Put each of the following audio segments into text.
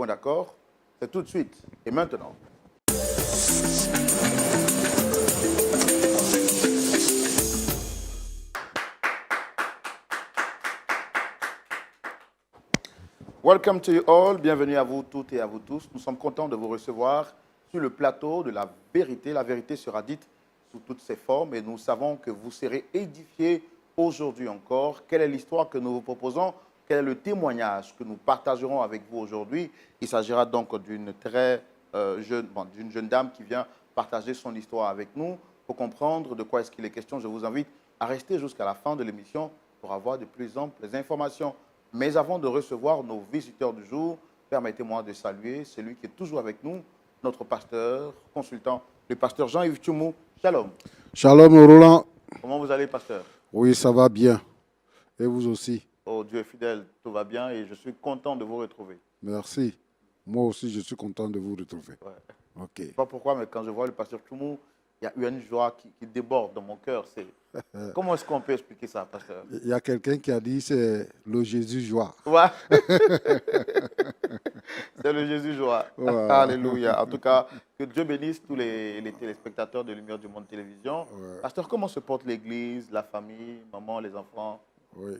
point d'accord. C'est tout de suite et maintenant. Welcome to you all. Bienvenue à vous toutes et à vous tous. Nous sommes contents de vous recevoir sur le plateau de la vérité. La vérité sera dite sous toutes ses formes et nous savons que vous serez édifiés aujourd'hui encore. Quelle est l'histoire que nous vous proposons? Quel est le témoignage que nous partagerons avec vous aujourd'hui? Il s'agira donc d'une jeune dame qui vient partager son histoire avec nous. Pour comprendre de quoi est-ce qu'il est question, je vous invite à rester jusqu'à la fin de l'émission pour avoir de plus amples informations. Mais avant de recevoir nos visiteurs du jour, permettez-moi de saluer celui qui est toujours avec nous, notre pasteur, consultant, le pasteur Jean-Yves Tchoumou. Shalom. Shalom Roland. Comment vous allez, pasteur? Oui, ça va bien. Et vous aussi? Oh, Dieu est fidèle, tout va bien et je suis content de vous retrouver. Merci. Moi aussi, je suis content de vous retrouver. Ouais. Ok. Je ne sais pas pourquoi, mais quand je vois le pasteur Tchoumou, il y a eu une joie qui déborde dans mon cœur. Comment est-ce qu'on peut expliquer ça, pasteur? Il y a quelqu'un qui a dit c'est le Jésus joie. Ouais. C'est le Jésus joie. Ouais. Alléluia. En tout cas, que Dieu bénisse tous les téléspectateurs de Lumière du Monde Télévision. Ouais. Pasteur, comment se porte l'église, la famille, maman, les enfants? Oui.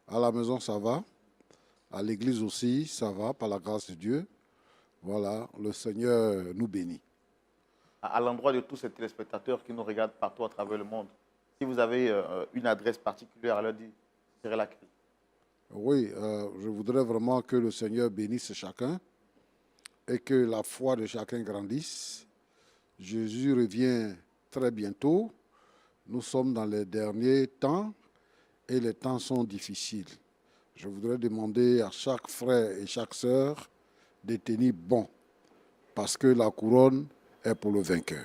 À la maison, ça va. À l'église aussi, ça va, par la grâce de Dieu. Voilà, le Seigneur nous bénit. À l'endroit de tous ces téléspectateurs qui nous regardent partout à travers le monde, si vous avez une adresse particulière à leur dire, ce serait laquelle? Oui, je voudrais vraiment que le Seigneur bénisse chacun et que la foi de chacun grandisse. Jésus revient très bientôt. Nous sommes dans les derniers temps et les temps sont difficiles. Je voudrais demander à chaque frère et chaque sœur de tenir bon parce que la couronne est pour le vainqueur.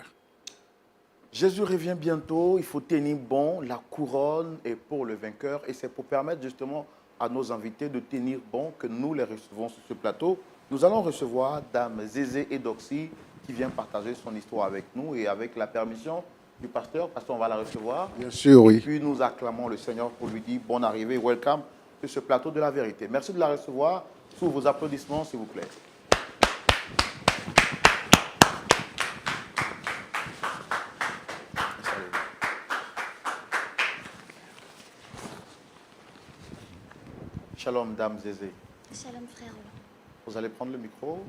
Jésus revient bientôt, il faut tenir bon, la couronne est pour le vainqueur et c'est pour permettre justement à nos invités de tenir bon que nous les recevons sur ce plateau. Nous allons recevoir Dame Zézé Edoxy qui vient partager son histoire avec nous et avec la permission du pasteur, on va la recevoir. Bien sûr, oui. Et puis nous acclamons le Seigneur pour lui dire bonne arrivée, welcome sur ce plateau de la vérité. Merci de la recevoir sous vos applaudissements s'il vous plaît. Shalom, Dame Zézé. Shalom, frère Roland. Vous allez prendre le micro.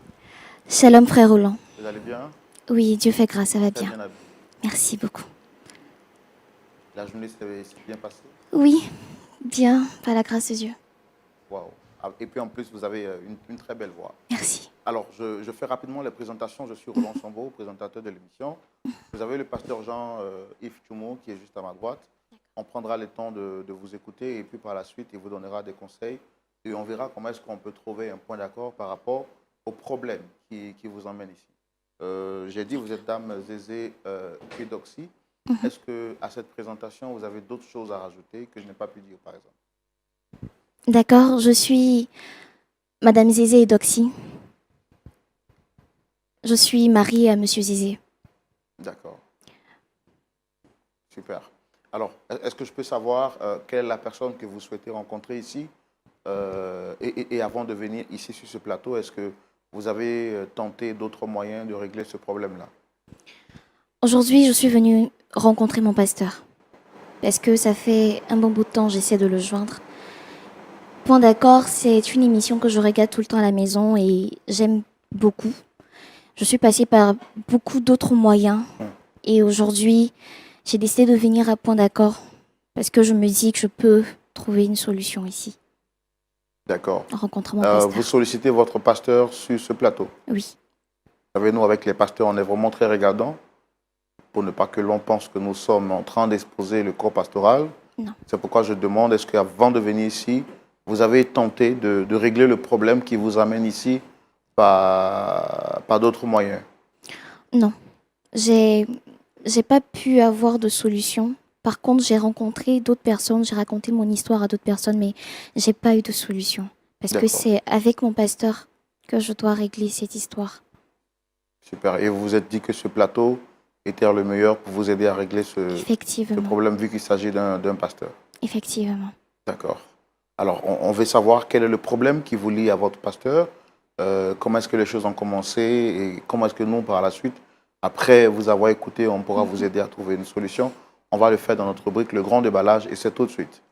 Shalom, frère Roland. Vous allez bien? Oui, Dieu fait grâce, ça va Très bien. bien habillé. Merci beaucoup. La journée s'est bien passée? Oui, bien, par la grâce de Dieu. Waouh. Et puis en plus, vous avez une très belle voix. Merci. Alors, je fais rapidement les présentations. Je suis Roland Sambo, présentateur de l'émission. Vous avez le pasteur Jean-Yves Tchoumou qui est juste à ma droite. On prendra le temps de vous écouter et puis par la suite, il vous donnera des conseils. Et on verra comment est-ce qu'on peut trouver un point d'accord par rapport aux problèmes qui vous emmènent ici. J'ai dit, vous êtes Dame Zézé Edoxy. Est-ce qu'à cette présentation, vous avez d'autres choses à rajouter que je n'ai pas pu dire, par exemple? D'accord, je suis Madame Zézé Edoxy. Je suis mariée à Monsieur Zézé. D'accord. Super. Alors, est-ce que je peux savoir quelle est la personne que vous souhaitez rencontrer ici et avant de venir ici sur ce plateau, est-ce que vous avez tenté d'autres moyens de régler ce problème-là? Aujourd'hui, je suis venue rencontrer mon pasteur. Parce que ça fait un bon bout de temps, j'essaie de le joindre. Point d'accord, c'est une émission que je regarde tout le temps à la maison et j'aime beaucoup. Je suis passée par beaucoup d'autres moyens. Et aujourd'hui, j'ai décidé de venir à Point d'accord. Parce que je me dis que je peux trouver une solution ici. D'accord. En rencontrant mon pasteur. Vous sollicitez votre pasteur sur ce plateau? Oui. Vous savez, nous, avec les pasteurs, on est vraiment très regardants pour ne pas que l'on pense que nous sommes en train d'exposer le corps pastoral. Non. C'est pourquoi je demande, est-ce qu'avant de venir ici, vous avez tenté de régler le problème qui vous amène ici par d'autres moyens? Non. J'ai pas pu avoir de solution. Par contre, j'ai rencontré d'autres personnes, j'ai raconté mon histoire à d'autres personnes, mais j'ai pas eu de solution. Parce que c'est avec mon pasteur que je dois régler cette histoire. Super. Et vous vous êtes dit que ce plateau était le meilleur pour vous aider à régler ce problème, vu qu'il s'agit d'un pasteur? Effectivement. D'accord. Alors, on veut savoir quel est le problème qui vous lie à votre pasteur. comment est-ce que les choses ont commencé et comment est-ce que nous, par la suite, après vous avoir écouté, on pourra vous aider à trouver une solution. On va le faire dans notre rubrique Le Grand Déballage et c'est tout de suite.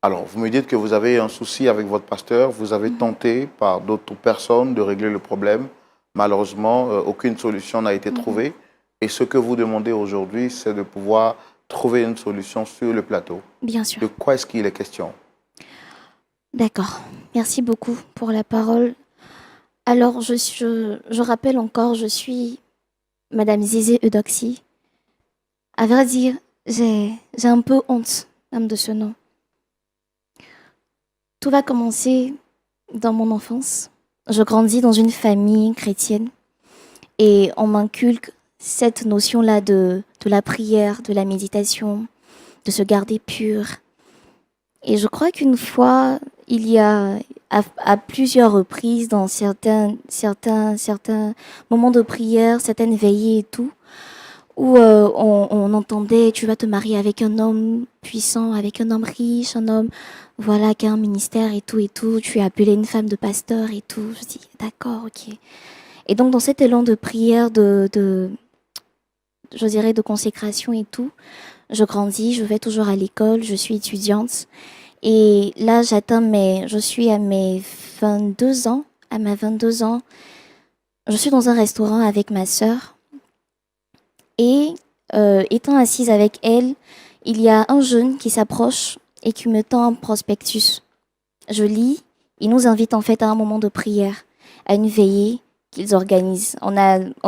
Alors, vous me dites que vous avez un souci avec votre pasteur, vous avez tenté par d'autres personnes de régler le problème. Malheureusement, aucune solution n'a été trouvée. Et ce que vous demandez aujourd'hui, c'est de pouvoir trouver une solution sur le plateau. Bien sûr. De quoi est-ce qu'il est question? D'accord. Merci beaucoup pour la parole. Alors, je rappelle encore, je suis Madame Zizé Eudoxie. À vrai dire, j'ai un peu honte même de ce nom. Tout va commencer dans mon enfance. Je grandis dans une famille chrétienne et on m'inculque cette notion-là de la prière, de la méditation, de se garder pur. Et je crois qu'une fois, il y a à plusieurs reprises dans certains moments de prière, certaines veillées et tout, où on entendait tu vas te marier avec un homme puissant, avec un homme riche, un homme voilà qui a un ministère et tout, tu es appelée une femme de pasteur et tout. Je dis d'accord, ok. Et donc dans cet élan de prière, je dirais de consécration et tout, je grandis, je vais toujours à l'école, je suis étudiante. Et là, je suis à mes 22 ans. À mes 22 ans, je suis dans un restaurant avec ma sœur. Et étant assise avec elle, il y a un jeune qui s'approche et qui me tend un prospectus. Je lis, il nous invite en fait à un moment de prière, à une veillée qu'ils organisent. On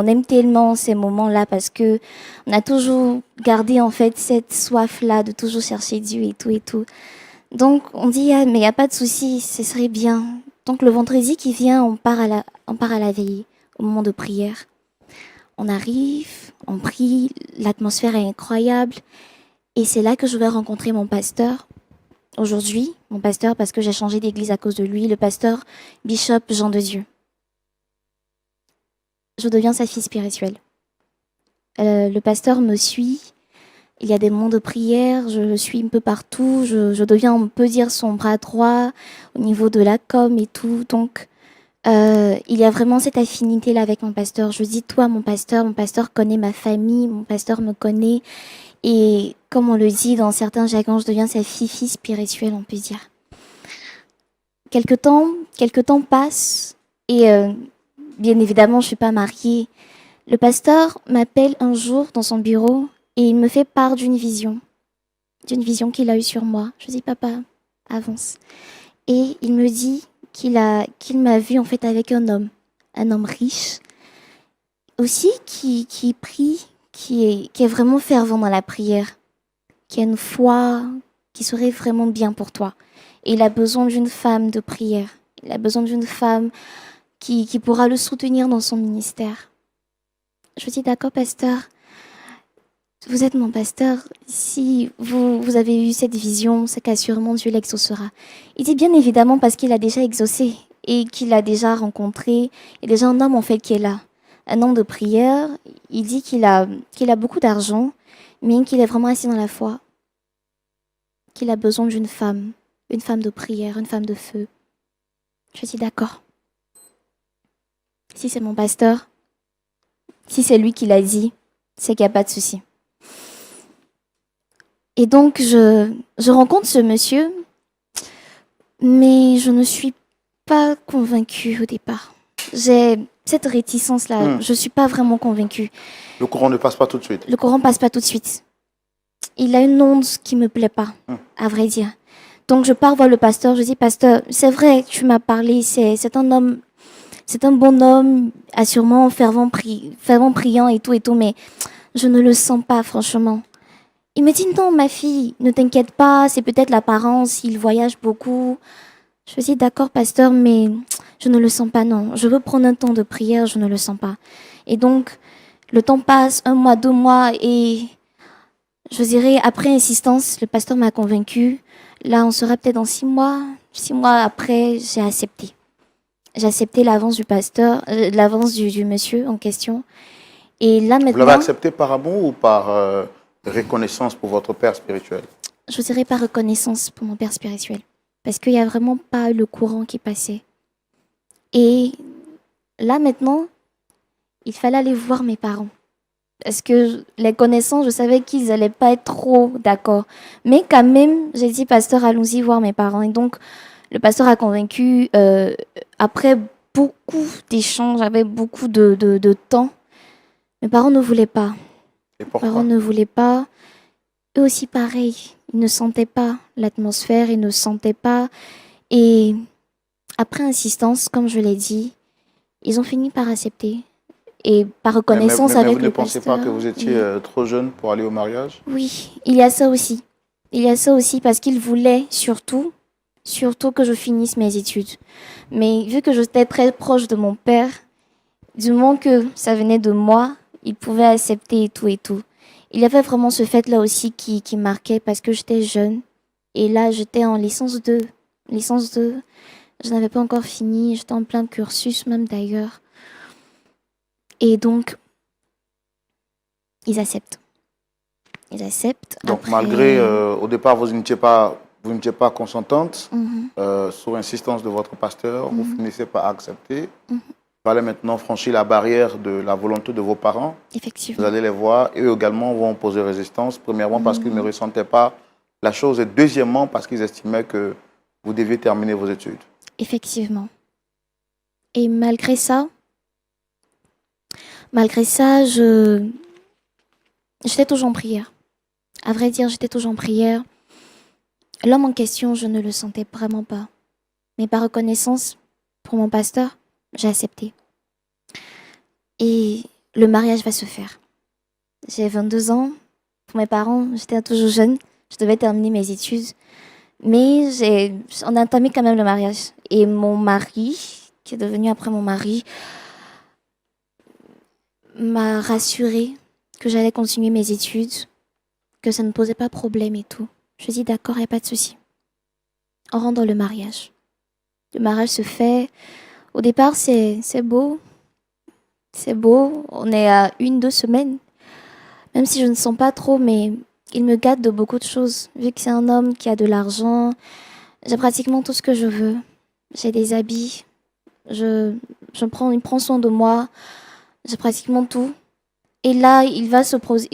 aime tellement ces moments-là parce que on a toujours gardé en fait cette soif-là de toujours chercher Dieu et tout. Donc on dit ah, mais il n'y a pas de souci, ce serait bien. Donc le vendredi qui vient, on part à la veillée, au moment de prière. On arrive, on prie, l'atmosphère est incroyable. Et c'est là que je vais rencontrer mon pasteur. Aujourd'hui, mon pasteur, parce que j'ai changé d'église à cause de lui, le pasteur Bishop Jean de Dieu. Je deviens sa fille spirituelle. Le pasteur me suit. Il y a des moments de prière, je le suis un peu partout. Je deviens, on peut dire, son bras droit au niveau de la com et tout. Donc, il y a vraiment cette affinité-là avec mon pasteur. Je dis, toi, mon pasteur connaît ma famille, mon pasteur me connaît. Et comme on le dit dans certains jargons, je deviens sa fille spirituelle, on peut dire. Quelque temps passe et bien évidemment, je ne suis pas mariée. Le pasteur m'appelle un jour dans son bureau et il me fait part d'une vision qu'il a eue sur moi. Je dis, papa, avance. Et il me dit qu'il m'a vu en fait avec un homme riche, aussi qui prie, qui est vraiment fervent dans la prière, qui a une foi qui serait vraiment bien pour toi. Et il a besoin d'une femme de prière. Il a besoin d'une femme qui pourra le soutenir dans son ministère. Je dis, d'accord, pasteur, vous êtes mon pasteur. Si vous avez eu cette vision, c'est qu'assurément Dieu l'exaucera. Il dit bien évidemment parce qu'il a déjà exaucé et qu'il a déjà rencontré. Il y a déjà un homme en fait qui est là. Un homme de prière. Il dit qu'il a beaucoup d'argent, mais qu'il est vraiment assis dans la foi. Qu'il a besoin d'une femme de prière, une femme de feu. Je dis d'accord. Si c'est mon pasteur, si c'est lui qui l'a dit, c'est qu'il n'y a pas de souci. Et donc, je rencontre ce monsieur, mais je ne suis pas convaincue au départ. J'ai cette réticence-là, je ne suis pas vraiment convaincue. Le courant ne passe pas tout de suite. Le courant ne passe pas tout de suite. Il a une onde qui ne me plaît pas, à vrai dire. Donc, je pars voir le pasteur, je dis, pasteur, c'est vrai, tu m'as parlé, c'est un homme, c'est un bon homme, assurément fervent priant et tout, mais je ne le sens pas, franchement. Il me dit, non, ma fille, ne t'inquiète pas, c'est peut-être l'apparence, il voyage beaucoup. Je dis, d'accord, pasteur, mais je ne le sens pas, non. Je veux prendre un temps de prière, je ne le sens pas. Et donc, le temps passe, 1 mois, 2 mois, et je dirais, après insistance, le pasteur m'a convaincue. Là, on sera peut-être dans 6 mois. 6 mois après, j'ai accepté. J'ai accepté l'avance du pasteur, l'avance du monsieur en question. Et là, maintenant... Vous l'avez accepté par amour ou par reconnaissance pour votre père spirituel? Je dirais par reconnaissance pour mon père spirituel. parce qu'il n'y a vraiment pas le courant qui passait. Et là, maintenant, il fallait aller voir mes parents. Parce que les connaissances, je savais qu'ils n'allaient pas être trop d'accord. Mais quand même, j'ai dit, pasteur, allons-y voir mes parents. Et donc, le pasteur a convaincu, après beaucoup d'échanges, avec beaucoup de temps, mes parents ne voulaient pas. Et Mes parents pourquoi? ne voulaient pas. Eux aussi, pareil. Ils ne sentaient pas l'atmosphère, ils ne sentaient pas. Et après insistance, comme je l'ai dit, ils ont fini par accepter. Et par reconnaissance Mais avec vous ne le pensez pas que pasteur. vous étiez Oui. trop jeune pour aller au mariage? Oui, il y a ça aussi. Il y a ça aussi parce qu'ils voulaient surtout que je finisse mes études. Mais vu que j'étais très proche de mon père, du moment que ça venait de moi, il pouvait accepter et tout et tout. Il y avait vraiment ce fait-là aussi qui marquait parce que j'étais jeune. Et là, j'étais en licence 2. Licence 2, je n'avais pas encore fini. J'étais en plein cursus même d'ailleurs. Et donc, ils acceptent. Ils acceptent. Donc, Après... malgré, au départ, vous n'étiez pas consentante, Mhm, sous insistance de votre pasteur, vous mhm, finissez par accepter. mhm. Vous allez maintenant franchir la barrière de la volonté de vos parents. Vous Effectivement. allez les voir. Eux également vont poser résistance. Premièrement, parce qu'ils ne Mhm. ressentaient pas la chose. Et deuxièmement, parce qu'ils estimaient que vous deviez terminer vos études. Effectivement. Et malgré ça, j'étais toujours en prière. À vrai dire, j'étais toujours en prière. L'homme en question, je ne le sentais vraiment pas. Mais par reconnaissance pour mon pasteur, j'ai accepté. Et le mariage va se faire. J'ai 22 ans. Pour mes parents, j'étais toujours jeune. Je devais terminer mes études. Mais on a entamé quand même le mariage. Et mon mari, qui est devenu après mon mari, m'a rassurée que j'allais continuer mes études, que ça ne posait pas problème et tout. Je dis d'accord, il n'y a pas de souci. On rentre dans le mariage. Le mariage se fait. Au départ, c'est beau. C'est beau. On est à 1, 2 semaines. Même si je ne sens pas trop, mais il me gâte de beaucoup de choses. Vu que c'est un homme qui a de l'argent, j'ai pratiquement tout ce que je veux. J'ai des habits. Il prend soin de moi. J'ai pratiquement tout. Et là, il va se poser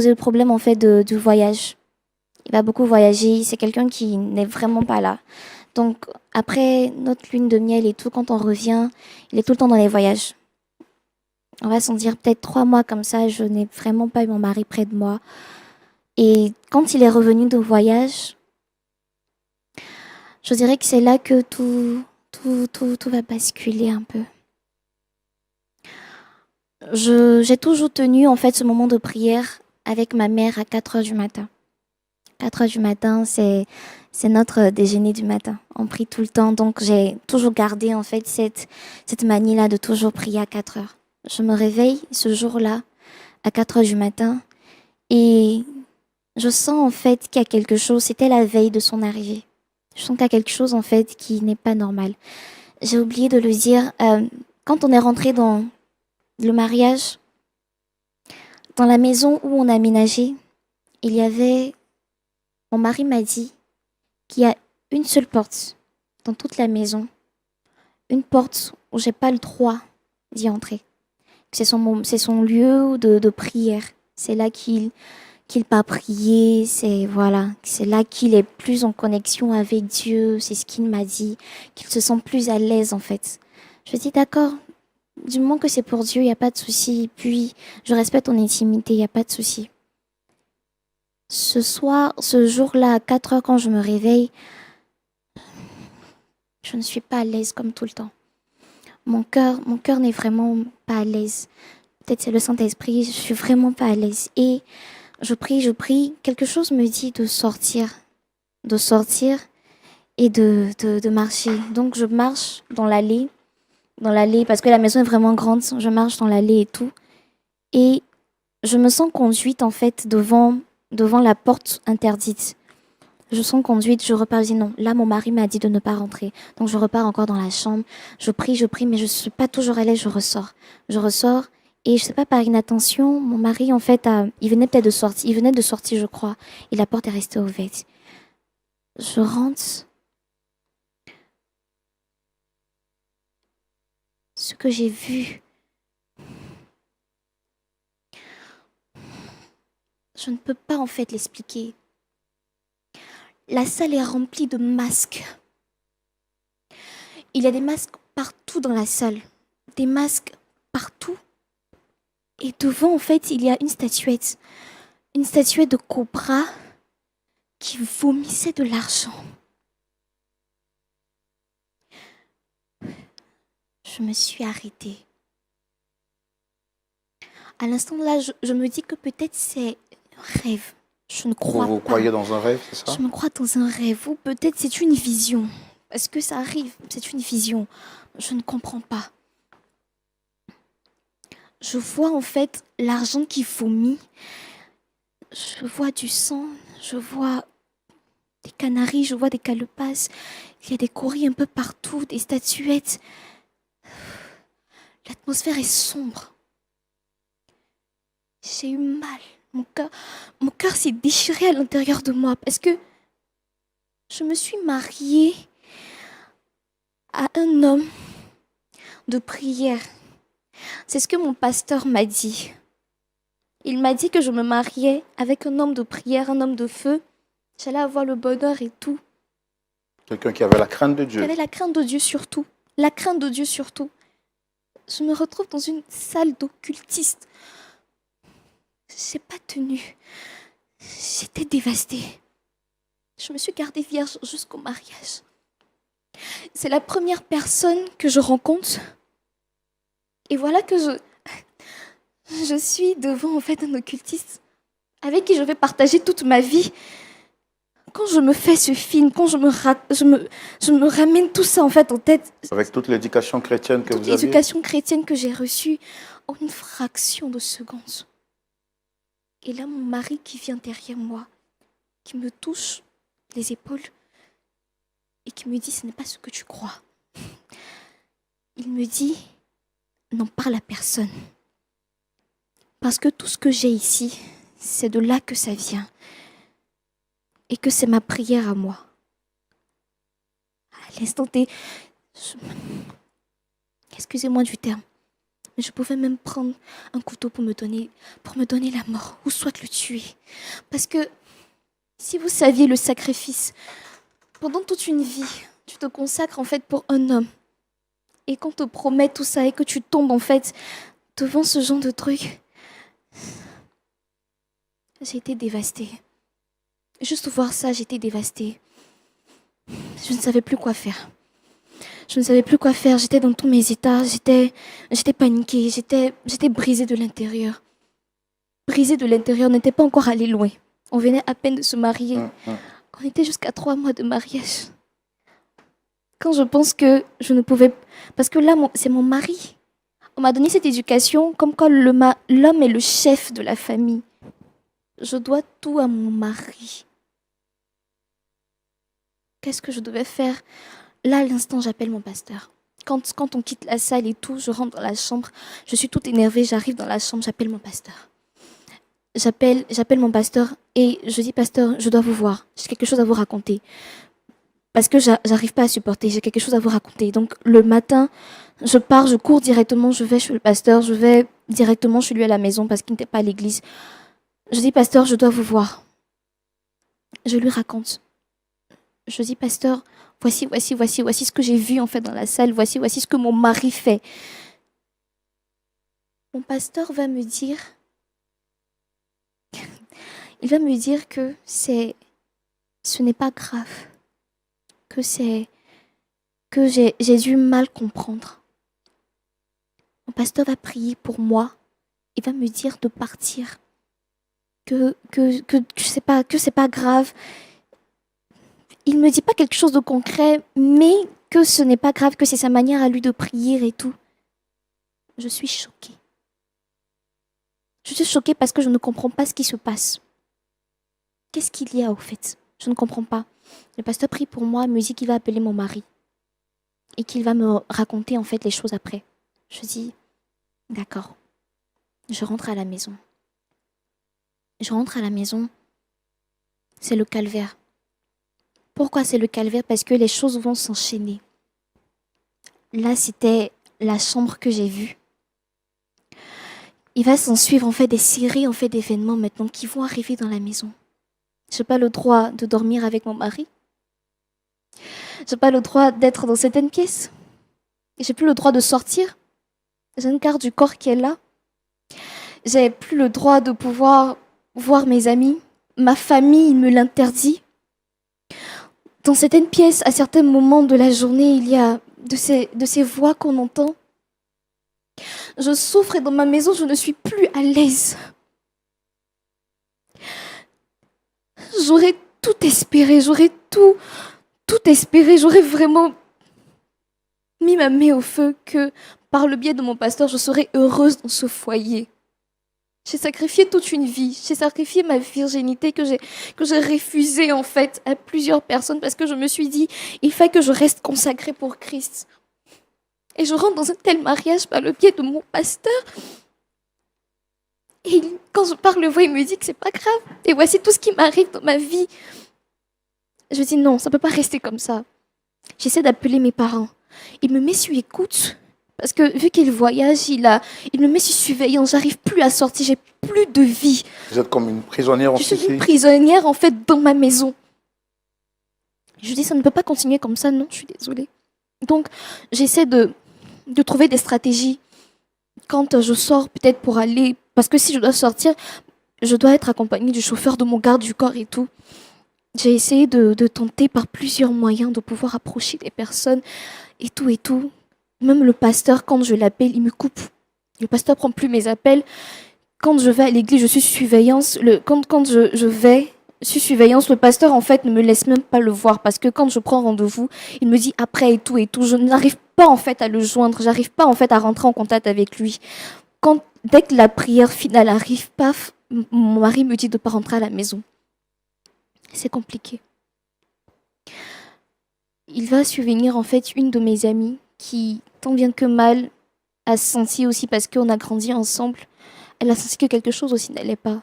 le problème en fait du voyage. Il va beaucoup voyager. C'est quelqu'un qui n'est vraiment pas là. Donc après notre lune de miel et tout, quand on revient, il est tout le temps dans les voyages. On va s'en dire peut-être 3 mois comme ça. Je n'ai vraiment pas eu mon mari près de moi. Et quand il est revenu de voyage, je dirais que c'est là que tout va basculer un peu. J'ai toujours tenu en fait ce moment de prière avec ma mère à 4 heures du matin. 4 heures du matin, c'est notre déjeuner du matin. On prie tout le temps, donc j'ai toujours gardé en fait cette manie-là de toujours prier à 4 heures. Je me réveille ce jour-là à 4 heures du matin et je sens en fait qu'il y a quelque chose, c'était la veille de son arrivée. Je sens qu'il y a quelque chose en fait qui n'est pas normal. J'ai oublié de le dire, quand on est rentré dans le mariage, dans la maison où on a aménagé, il y avait, mon mari m'a dit qu'il y a une seule porte dans toute la maison, une porte où j'ai pas le droit d'y entrer. C'est son lieu de prière. C'est là qu'il va prier, c'est là qu'il est plus en connexion avec Dieu, c'est ce qu'il m'a dit, qu'il se sent plus à l'aise en fait. Je dis d'accord, du moment que c'est pour Dieu, il n'y a pas de souci. Puis, je respecte ton intimité, il n'y a pas de souci. Ce jour-là, à 4 heures, quand je me réveille, je ne suis pas à l'aise comme tout le temps. Mon cœur n'est vraiment pas à l'aise. Peut-être c'est le Saint-Esprit, je suis vraiment pas à l'aise. Et je prie. Quelque chose me dit de sortir et de marcher. Donc, je marche dans l'allée, parce que la maison est vraiment grande. Je marche dans l'allée et tout. Et je me sens conduite, en fait, devant la porte interdite. Je sens conduite, je repars, je dis non. Là, mon mari m'a dit de ne pas rentrer. Donc, je repars encore dans la chambre. Je prie, mais je ne suis pas toujours à l'aise, je ressors. Et je sais pas, par inattention, mon mari, en fait, il venait peut-être de sortir. Il venait de sortir, je crois. Et la porte est restée ouverte. Je rentre. ce que j'ai vu, je ne peux pas en fait l'expliquer. La salle est remplie de masques. Il y a des masques partout dans la salle. Des masques partout. Et devant, en fait, il y a une statuette. Une statuette de cobra qui vomissait de l'argent. Je me suis arrêtée. À l'instant là, je me dis que peut-être c'est un rêve. Je ne crois Vous pas. croyez dans un rêve, c'est ça? Je me crois dans un rêve ou peut-être c'est une vision. Parce que ça arrive, c'est une vision. Je ne comprends pas. Je vois en fait l'argent qui vomit. Je vois du sang, je vois des canaris, je vois des calebasse. Il y a des courriers un peu partout, des statuettes. L'atmosphère est sombre. J'ai eu mal. Mon cœur s'est déchiré à l'intérieur de moi parce que je me suis mariée à un homme de prière. C'est ce que mon pasteur m'a dit. Il m'a dit que je me mariais avec un homme de prière, un homme de feu. J'allais avoir le bonheur et tout. Quelqu'un qui avait la crainte de Qui Dieu. avait la crainte de Dieu surtout. La crainte de Dieu surtout. Je me retrouve dans une salle d'occultiste. J'ai pas tenu. J'étais dévastée. Je me suis gardée vierge jusqu'au mariage. C'est la première personne que je rencontre. Et voilà que je suis devant en fait un occultiste avec qui je vais partager toute ma vie. Quand je me fais ce film, quand je me ramène tout ça en fait en tête, Avec toute l'éducation chrétienne que toute vous aviez. l'éducation chrétienne que j'ai reçue en une fraction de seconde. Et là, mon mari qui vient derrière moi, qui me touche les épaules et qui me dit, ce n'est pas ce que tu crois. Il me dit, n'en parle à personne. Parce que tout ce que j'ai ici, c'est de là que ça vient. Et que c'est ma prière à moi. À l'instant T, excusez-moi du terme, mais je pouvais même prendre un couteau pour me donner la mort, ou soit le tuer. Parce que si vous saviez le sacrifice, pendant toute une vie, tu te consacres en fait pour un homme. Et qu'on te promet tout ça et que tu tombes en fait devant ce genre de truc, j'ai été dévastée. Juste voir ça, j'étais dévastée. Je ne savais plus quoi faire. Je ne savais plus quoi faire. J'étais dans tous mes états. J'étais paniquée. J'étais brisée de l'intérieur. Brisée de l'intérieur. On n'était pas encore allé loin. On venait à peine de se marier. On était jusqu'à 3 mois de mariage. Quand je pense que je ne pouvais... Parce que là, c'est mon mari. On m'a donné cette éducation comme quoi l'homme est le chef de la famille. Je dois tout à mon mari. Qu'est-ce que je devais faire? Là, à l'instant, j'appelle mon pasteur. Quand on quitte la salle et tout, je rentre dans la chambre. Je suis toute énervée, j'arrive dans la chambre, j'appelle mon pasteur. J'appelle mon pasteur et je dis, pasteur, je dois vous voir. J'ai quelque chose à vous raconter. Parce que j'arrive pas à supporter, j'ai quelque chose à vous raconter. Donc, le matin, je pars, je cours directement, je vais chez le pasteur, je vais directement chez lui à la maison parce qu'il n'était pas à l'église. Je dis, pasteur, je dois vous voir. Je lui raconte. Je dis, pasteur, voici ce que j'ai vu en fait dans la salle, voici ce que mon mari fait. Mon pasteur va me dire, il va me dire que ce n'est pas grave, que j'ai dû mal comprendre. Mon pasteur va prier pour moi, il va me dire de partir, que c'est pas grave. Il me dit pas quelque chose de concret, mais que ce n'est pas grave, que c'est sa manière à lui de prier et tout. Je suis choquée. Je suis choquée parce que je ne comprends pas ce qui se passe. Qu'est-ce qu'il y a au fait? Je ne comprends pas. Le pasteur prie pour moi, me dit qu'il va appeler mon mari et qu'il va me raconter en fait les choses après. Je dis, d'accord. Je rentre à la maison. C'est le calvaire. Pourquoi c'est le calvaire? Parce que les choses vont s'enchaîner. Là, c'était la chambre que j'ai vue. Il va s'en suivre en fait des séries en fait d'événements maintenant qui vont arriver dans la maison. J'ai pas le droit de dormir avec mon mari. J'ai pas le droit d'être dans certaines pièces. J'ai plus le droit de sortir. J'ai une carte du corps qui est là. J'ai plus le droit de pouvoir voir mes amis. Ma famille me l'interdit. Dans certaines pièces, à certains moments de la journée, il y a de ces voix qu'on entend. Je souffre et dans ma maison, je ne suis plus à l'aise. J'aurais tout espéré, j'aurais tout espéré, j'aurais vraiment mis ma main au feu que par le biais de mon pasteur, je serais heureuse dans ce foyer. J'ai sacrifié toute une vie, j'ai sacrifié ma virginité que j'ai refusée en fait à plusieurs personnes parce que je me suis dit, il faut que je reste consacrée pour Christ. Et je rentre dans un tel mariage par le biais de mon pasteur. Et quand je parle le voix, il me dit que c'est pas grave. Et voici tout ce qui m'arrive dans ma vie. Je dis non, ça peut pas rester comme ça. J'essaie d'appeler mes parents. Il me met sur écoute. Parce que vu qu'il voyage, il me met sur surveillance. J'arrive plus à sortir, j'ai plus de vie. Vous êtes comme une prisonnière en Je suis Sicile. une prisonnière en fait dans ma maison. Je dis ça ne peut pas continuer comme ça, non, je suis désolée. Donc j'essaie de trouver des stratégies. Quand je sors peut-être pour aller, parce que si je dois sortir, je dois être accompagnée du chauffeur, de mon garde du corps et tout. J'ai essayé de tenter par plusieurs moyens de pouvoir approcher des personnes et tout et tout. Même le pasteur, quand je l'appelle, il me coupe. Le pasteur prend plus mes appels. Quand je vais à l'église, je suis sous surveillance. Quand je vais sous surveillance, le pasteur en fait ne me laisse même pas le voir parce que quand je prends rendez-vous, il me dit après et tout et tout. Je n'arrive pas en fait à le joindre. J'arrive pas en fait à rentrer en contact avec lui. Dès que la prière finale arrive, paf, mon mari me dit de ne pas rentrer à la maison. C'est compliqué. Il va survenir en fait une de mes amies qui, tant bien que mal, a senti aussi, parce qu'on a grandi ensemble, elle a senti que quelque chose aussi n'allait pas.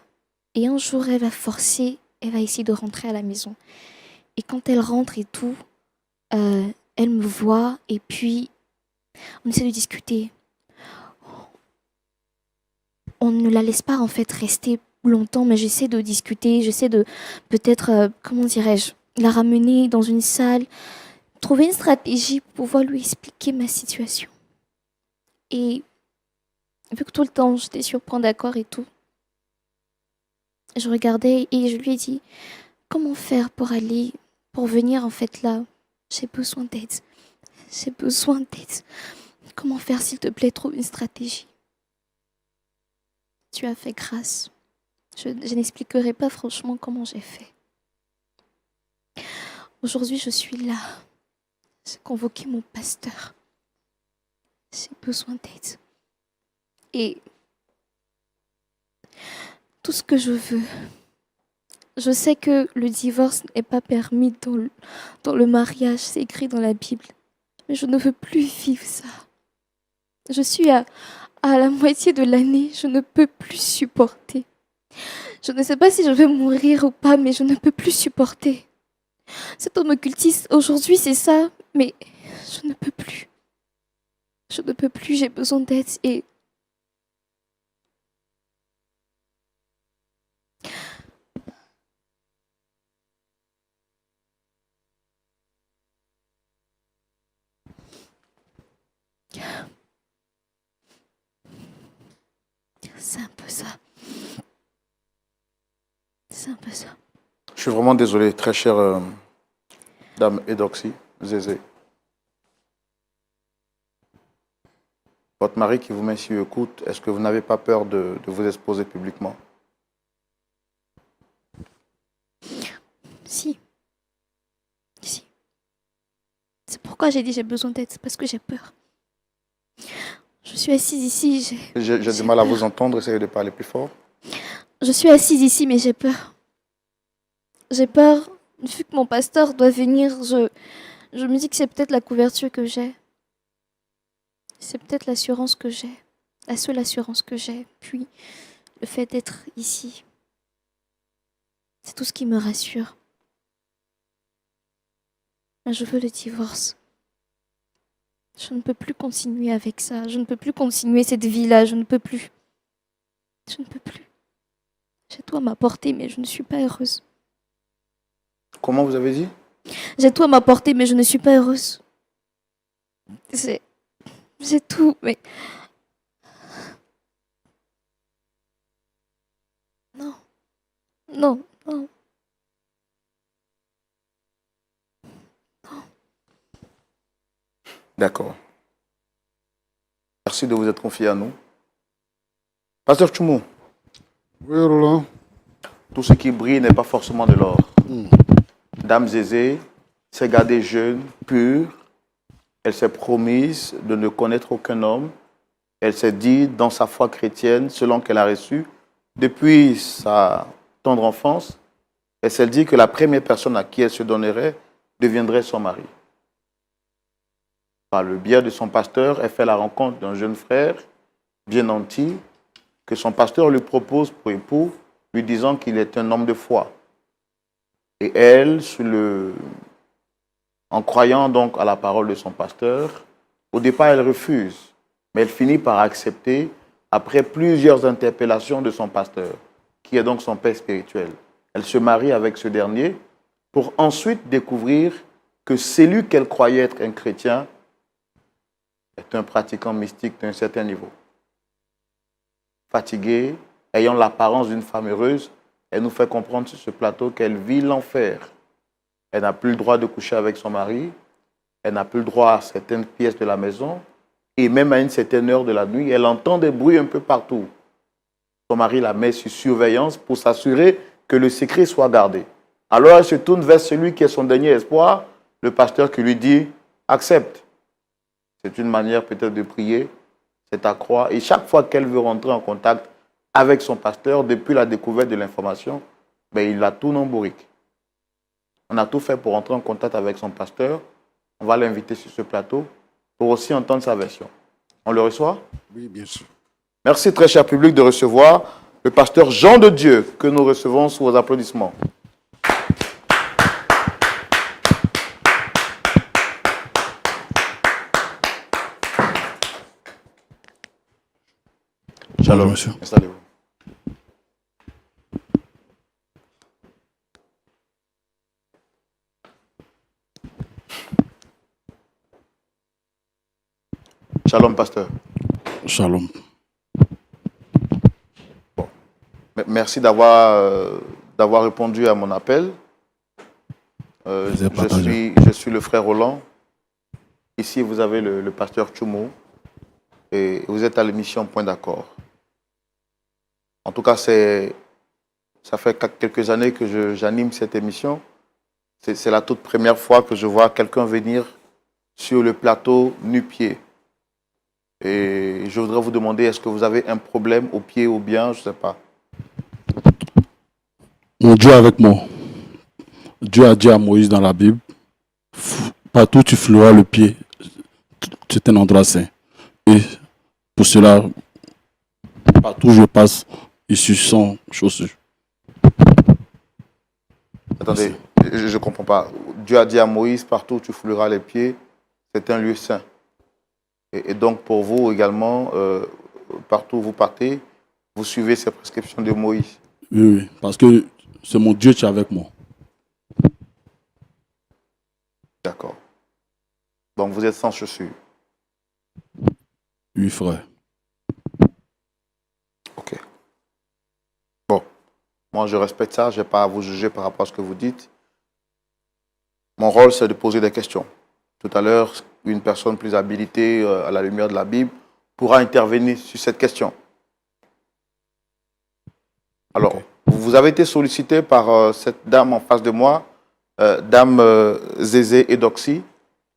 Et un jour, elle va forcer, elle va essayer de rentrer à la maison. Et quand elle rentre et tout, elle me voit et puis on essaie de discuter. On ne la laisse pas en fait rester longtemps, mais j'essaie de discuter, j'essaie de peut-être, comment dirais-je, la ramener dans une salle, trouver une stratégie pour pouvoir lui expliquer ma situation. Et vu que tout le temps j'étais sur point d'accord et tout, je regardais et je lui ai dit comment faire pour venir en fait là. J'ai besoin d'aide. J'ai besoin d'aide. Comment faire s'il te plaît, trouve une stratégie. Tu as fait grâce. Je n'expliquerai pas franchement comment j'ai fait. Aujourd'hui, je suis là. J'ai convoqué mon pasteur. J'ai besoin d'aide. Et tout ce que je veux, je sais que le divorce n'est pas permis dans le mariage, c'est écrit dans la Bible. Mais je ne veux plus vivre ça. Je suis à la moitié de l'année, je ne peux plus supporter. Je ne sais pas si je vais mourir ou pas, mais je ne peux plus supporter. Cet homme occultiste, aujourd'hui, c'est ça, mais je ne peux plus. Je ne peux plus, j'ai besoin d'aide et c'est un peu ça. C'est un peu ça. Je suis vraiment désolé, très chère dame Eudoxie, Zézé. Votre mari qui vous met sur écoute, est-ce que vous n'avez pas peur de vous exposer publiquement? Si. Si. C'est pourquoi j'ai dit j'ai besoin d'aide, c'est parce que j'ai peur. Je suis assise ici, J'ai du mal à vous entendre, essayez de parler plus fort. je suis assise ici, mais j'ai peur. J'ai peur, vu que mon pasteur doit venir, je me dis que c'est peut-être la couverture que j'ai. C'est peut-être l'assurance que j'ai. La seule assurance que j'ai. Puis, le fait d'être ici. C'est tout ce qui me rassure. Mais je veux le divorce. Je ne peux plus continuer avec ça. Je ne peux plus continuer cette vie-là. Je ne peux plus. Je ne peux plus. J'ai tout à m'apporter, mais je ne suis pas heureuse. Comment vous avez dit? J'ai tout à m'apporter, mais je ne suis pas heureuse. J'ai tout, mais... Non. Non, non. D'accord. Merci de vous être confié à nous. Pasteur Tchoumou, Oui, Roland. tout ce qui brille n'est pas forcément de l'or. Dame Zézé s'est gardée jeune, pure. Elle s'est promise de ne connaître aucun homme. Elle s'est dit, dans sa foi chrétienne, selon qu'elle a reçu, depuis sa tendre enfance, elle s'est dit que la première personne à qui elle se donnerait deviendrait son mari. Par le biais de son pasteur, elle fait la rencontre d'un jeune frère, bien nanti, que son pasteur lui propose pour époux, lui disant qu'il est un homme de foi. Et elle, en croyant donc à la parole de son pasteur, au départ, elle refuse, mais elle finit par accepter après plusieurs interpellations de son pasteur, qui est donc son père spirituel. Elle se marie avec ce dernier pour ensuite découvrir que celui qu'elle croyait être un chrétien est un pratiquant mystique d'un certain niveau. Fatiguée, ayant l'apparence d'une femme heureuse, elle nous fait comprendre sur ce plateau qu'elle vit l'enfer. Elle n'a plus le droit de coucher avec son mari, elle n'a plus le droit à certaines pièces de la maison, et même à une certaine heure de la nuit, elle entend des bruits un peu partout. Son mari la met sur surveillance pour s'assurer que le secret soit gardé. Alors elle se tourne vers celui qui est son dernier espoir, le pasteur qui lui dit « accepte ». C'est une manière peut-être de prier, c'est à croire. Et chaque fois qu'elle veut rentrer en contact avec son pasteur, depuis la découverte de l'information, ben, il la tourne en bourrique. On a tout fait pour entrer en contact avec son pasteur. On va l'inviter sur ce plateau pour aussi entendre sa version. On le reçoit? Oui, bien sûr. Merci très cher public de recevoir le pasteur Jean de Dieu que nous recevons sous vos applaudissements. Shalom, monsieur. Installez-vous. Shalom, pasteur. Shalom. Merci d'avoir répondu à mon appel. Vous êtes partagé. Je suis le frère Roland. Ici, vous avez le pasteur Tchoumou. Et vous êtes à l'émission Point d'accord. En tout cas, ça fait quelques années que j'anime cette émission. C'est la toute première fois que je vois quelqu'un venir sur le plateau nu-pied. Et je voudrais vous demander, est-ce que vous avez un problème au pied ou bien, je ne sais pas. Mon Dieu est avec moi. Dieu a dit à Moïse dans la Bible, partout où tu fouleras le pied, c'est un endroit saint. Et pour cela, partout où je passe, ils suis sans chaussures. Attendez, je ne comprends pas. Dieu a dit à Moïse, partout où tu fouleras les pieds, c'est un lieu saint. Et donc pour vous également, partout où vous partez, vous suivez ces prescriptions de Moïse. Oui, oui, parce que c'est mon Dieu qui est avec moi. D'accord. Donc vous êtes sans chaussures. Oui, frère. Ok. Bon, moi je respecte ça, je n'ai pas à vous juger par rapport à ce que vous dites. Mon rôle, c'est de poser des questions. Tout à l'heure, une personne plus habilitée à la lumière de la Bible pourra intervenir sur cette question. Alors, Ok. vous avez été sollicité par cette dame en face de moi, dame Zézé Edoxy,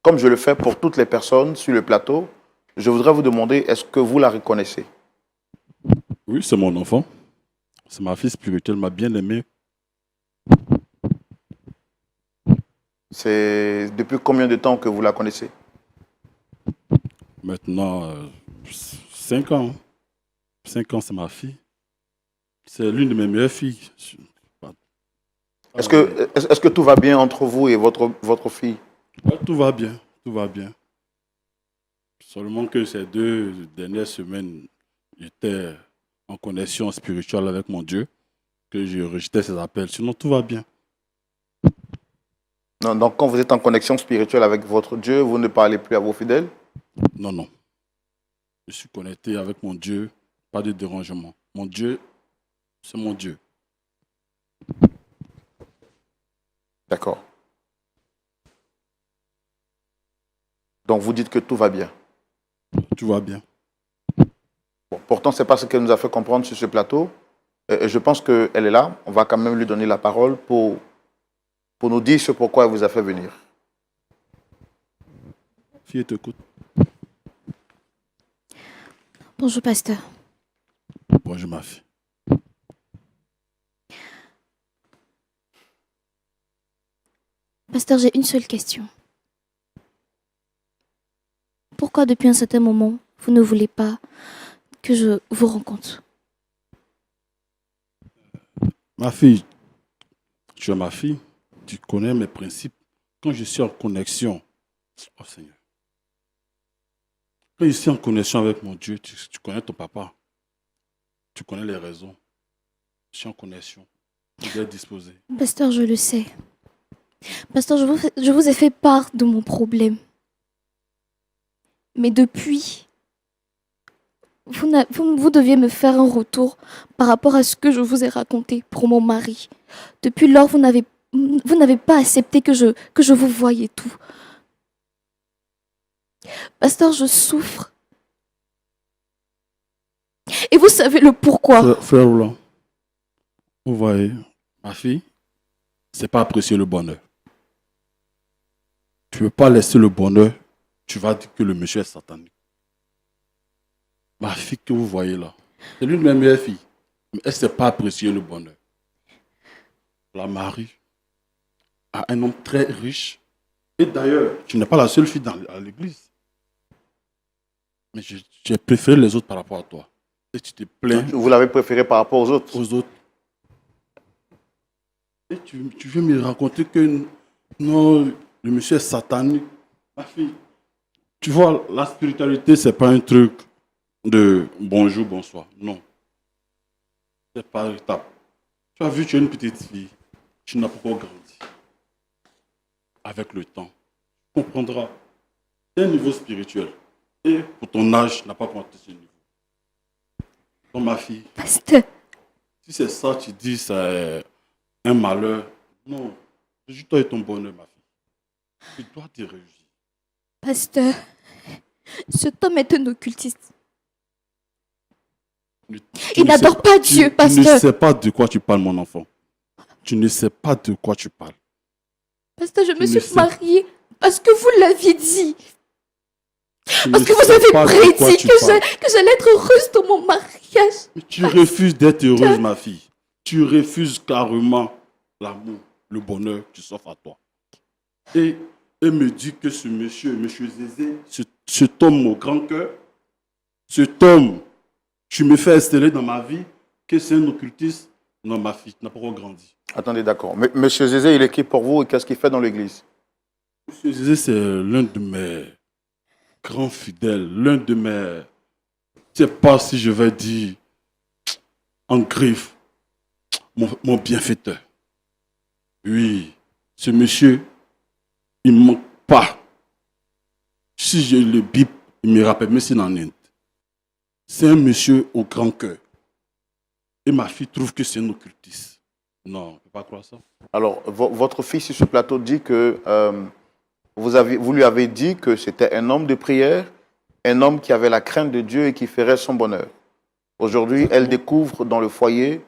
comme je le fais pour toutes les personnes sur le plateau. Je voudrais vous demander, est-ce que vous la reconnaissez? Oui, c'est mon enfant. C'est ma fille spirituelle, m'a bien aimé. C'est depuis combien de temps que vous la connaissez? Maintenant, 5 ans. 5 ans, c'est ma fille. C'est l'une de mes meilleures filles. Est-ce que tout va bien entre vous et votre fille? Ouais, tout va bien, tout va bien. Seulement que ces 2 dernières semaines, j'étais en connexion spirituelle avec mon Dieu, que je rejetais ses appels. Sinon, tout va bien. Non, donc, quand vous êtes en connexion spirituelle avec votre Dieu, vous ne parlez plus à vos fidèles? Non, non. Je suis connecté avec mon Dieu, pas de dérangement. Mon Dieu, c'est mon Dieu. D'accord. Donc, vous dites que tout va bien. Tout va bien. Bon, pourtant, ce n'est pas ce qu'elle nous a fait comprendre sur ce plateau. Et je pense qu'elle est là. On va quand même lui donner la parole pour nous dire ce pourquoi elle vous a fait venir. Fille, t'écoute. Bonjour, pasteur. Bonjour, ma fille. Pasteur, j'ai une seule question. Pourquoi depuis un certain moment, vous ne voulez pas que je vous rencontre? Ma fille, tu es ma fille. Tu connais mes principes. Quand je suis en connexion, oh Seigneur, quand je suis en connexion avec mon Dieu, tu connais ton papa. Tu connais les raisons. Je suis en connexion. Tu dois être disposé. Pasteur, je le sais. Pasteur, je vous ai fait part de mon problème. Mais depuis, vous deviez me faire un retour par rapport à ce que je vous ai raconté pour mon mari. Depuis lors, vous n'avez pas accepté que je vous voyais tout. Pasteur, je souffre. Et vous savez le pourquoi. Frère Roland, vous voyez, ma fille, c'est pas apprécier le bonheur. Tu ne peux pas laisser le bonheur, tu vas dire que le monsieur est satanique. Ma fille que vous voyez là, c'est l'une de mes meilleures filles. Mais elle ne sait pas apprécier le bonheur. La Marie a un homme très riche. Et d'ailleurs, tu n'es pas la seule fille à l'église. Mais j'ai préféré les autres par rapport à toi. Et tu te plains Vous l'avez préféré par rapport aux autres? aux autres. Et tu veux me raconter que non, le monsieur est satanique. Ma fille, tu vois, la spiritualité, ce n'est pas un truc de bonjour, bonsoir. Non. C'est par étape. Tu as vu, tu es une petite fille. Tu n'as pas encore grandi. Avec le temps, tu comprendras. C'est un niveau spirituel. Et pour ton âge, tu n'as pas compté ce niveau. Donc, ma fille, Pasteur, si c'est ça, tu dis c'est un malheur. Non. Réjouis-toi de ton bonheur, ma fille. Tu dois te réjouir. pasteur, cet homme est un occultiste. Il n'adore pas Dieu, Tu pasteur. ne sais pas de quoi tu parles, mon enfant. Tu ne sais pas de quoi tu parles. Pasteur, je me Tu ne suis sais- mariée parce que vous l'aviez dit. Tu Parce ne que vous sais avez pas de quoi prédit tu que parles. j'allais être heureuse dans mon mariage. Mais tu refuses d'être heureuse, ma fille. Tu refuses carrément l'amour, le bonheur qui s'offre à toi. Et me dit que ce monsieur Zézé, cet homme au grand cœur, cet homme, tu me fais installer dans ma vie, que c'est un occultiste. Non, ma fille, tu n'as pas encore grandi. Attendez, d'accord. Monsieur Zézé, il est qui pour vous et qu'est-ce qu'il fait dans l'église? Monsieur Zézé, c'est l'un de mes grands fidèles, l'un de mes, je ne sais pas si je vais dire, en griffe, mon bienfaiteur. Oui, ce monsieur, il ne manque pas. Si je le bip, il me rappelle, mais c'est en Inde. C'est un monsieur au grand cœur. Et ma fille trouve que c'est un occultiste. Non, on ne peut pas croire ça. Alors, votre fils sur ce plateau dit que vous lui avez dit que c'était un homme de prière, un homme qui avait la crainte de Dieu et qui ferait son bonheur. Aujourd'hui, elle découvre dans le foyer,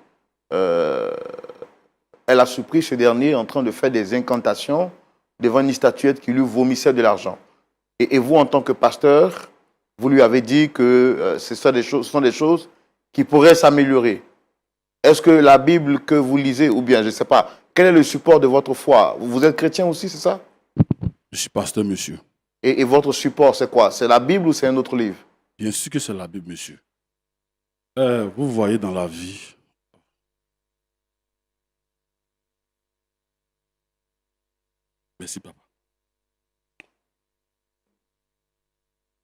elle a surpris ce dernier en train de faire des incantations devant une statuette qui lui vomissait de l'argent. Et vous, en tant que pasteur, vous lui avez dit que ce sont des choses qui pourraient s'améliorer. Est-ce que la Bible que vous lisez, ou bien, je ne sais pas, quel est le support de votre foi? Vous êtes chrétien aussi, c'est ça? Je suis pasteur, monsieur. Et votre support, c'est quoi? C'est la Bible ou c'est un autre livre? Bien sûr que c'est la Bible, monsieur. Vous voyez dans la vie, merci papa.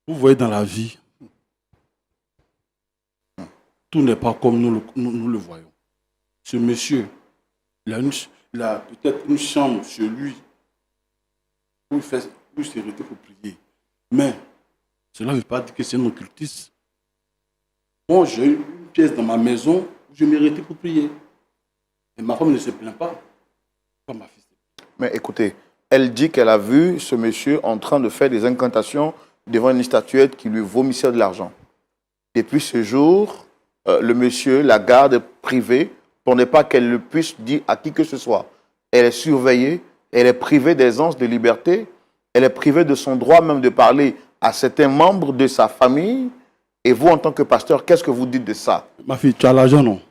Vous voyez dans la vie, tout n'est pas comme nous le voyons. Ce monsieur, il a peut-être une chambre chez lui où il s'est arrêté pour prier. Mais cela ne veut pas dire que c'est un occultiste. Moi, j'ai une pièce dans ma maison où je m'arrêtais pour prier. Et ma femme ne se plaint pas. Pas ma fille. Mais écoutez, elle dit qu'elle a vu ce monsieur en train de faire des incantations devant une statuette qui lui vomissait de l'argent. Depuis ce jour, le monsieur la garde privée pour ne pas qu'elle le puisse dire à qui que ce soit. Elle est surveillée, elle est privée des anses de liberté, elle est privée de son droit même de parler à certains membres de sa famille. Et vous, en tant que pasteur, qu'est-ce que vous dites de ça? Ma fille, tu as l'argent, non?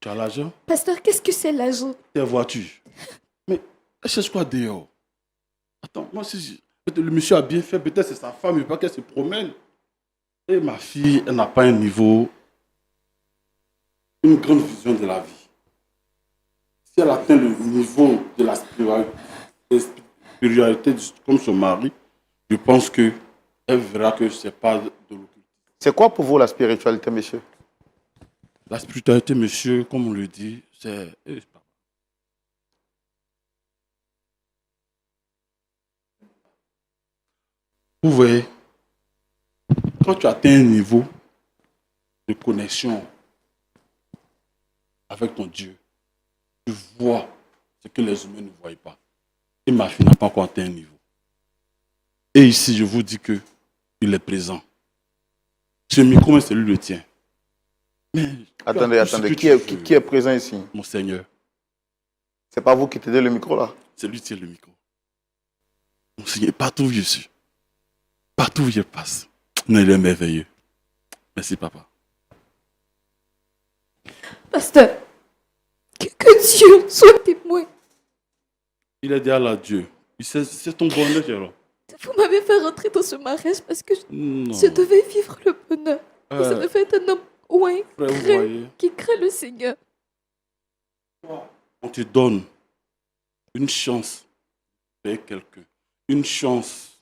Tu as l'argent? Pasteur, qu'est-ce que c'est l'argent? Tes voitures. Mais elle cherche quoi dehors? Attends, moi, si le monsieur a bien fait, peut-être c'est sa femme, il veut pas qu'elle se promène. Et ma fille, elle n'a pas un niveau, une grande vision de la vie. Si elle atteint le niveau de la spiritualité comme son mari, je pense qu'elle verra que ce n'est pas de l'occultisme. C'est quoi pour vous la spiritualité, monsieur? La spiritualité, monsieur, comme on le dit, c'est... Vous voyez, quand tu atteins un niveau de connexion avec ton Dieu, tu vois ce que les humains ne voient pas. Et ma fille n'a pas encore atteint un niveau. Et ici, je vous dis qu'il est présent. Ce micro, c'est lui le tien. Mais attendez, qui est présent ici? Mon Seigneur. C'est pas vous qui tenez le micro là? C'est lui qui tient le micro. Mon Seigneur, partout où je suis, partout où je passe, il est merveilleux. Merci, papa. Pasteur, que Dieu soit témoin. Il est derrière là, Dieu. C'est ton bonheur, Jérôme. Vous m'avez fait rentrer dans ce mariage parce que Non. je devais vivre le bonheur. Vous avez fait un homme qui craint le Seigneur. On te donne une chance avec quelqu'un, une chance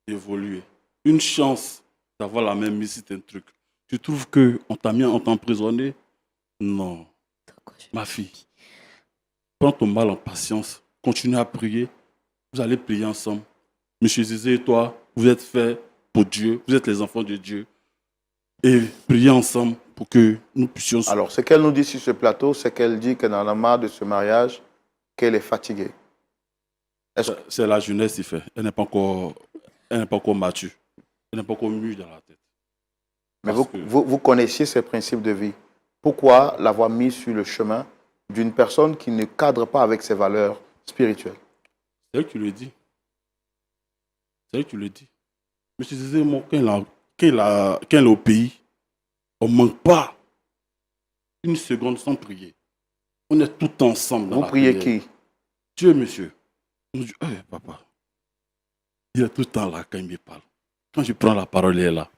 d'évoluer, une chance d'avoir la même mise, c'est un truc. Tu trouves qu'on t'a mis, on t'a emprisonné? Non. Ma fille, prends ton mal en patience, continue à prier, vous allez prier ensemble. Monsieur Zizé et toi, vous êtes faits pour Dieu, vous êtes les enfants de Dieu. Et prier ensemble pour que nous puissions... Alors, ce qu'elle nous dit sur ce plateau, c'est qu'elle dit qu'elle en a marre de ce mariage, qu'elle est fatiguée. C'est la jeunesse qui fait. Elle n'est pas encore mature. Elle n'est pas encore mûre dans la tête. Mais vous connaissiez ces principes de vie. Pourquoi l'avoir mis sur le chemin d'une personne qui ne cadre pas avec ses valeurs spirituelles? C'est elle qui le dit. C'est elle qui le dit. Monsieur Zizé, moi, quand il est au pays, on ne manque pas une seconde sans prier. On est tout ensemble. Vous priez qui? Dieu, monsieur. On dit, hey, papa. Il est tout le temps là quand il me parle. Quand je prends la parole, il est là.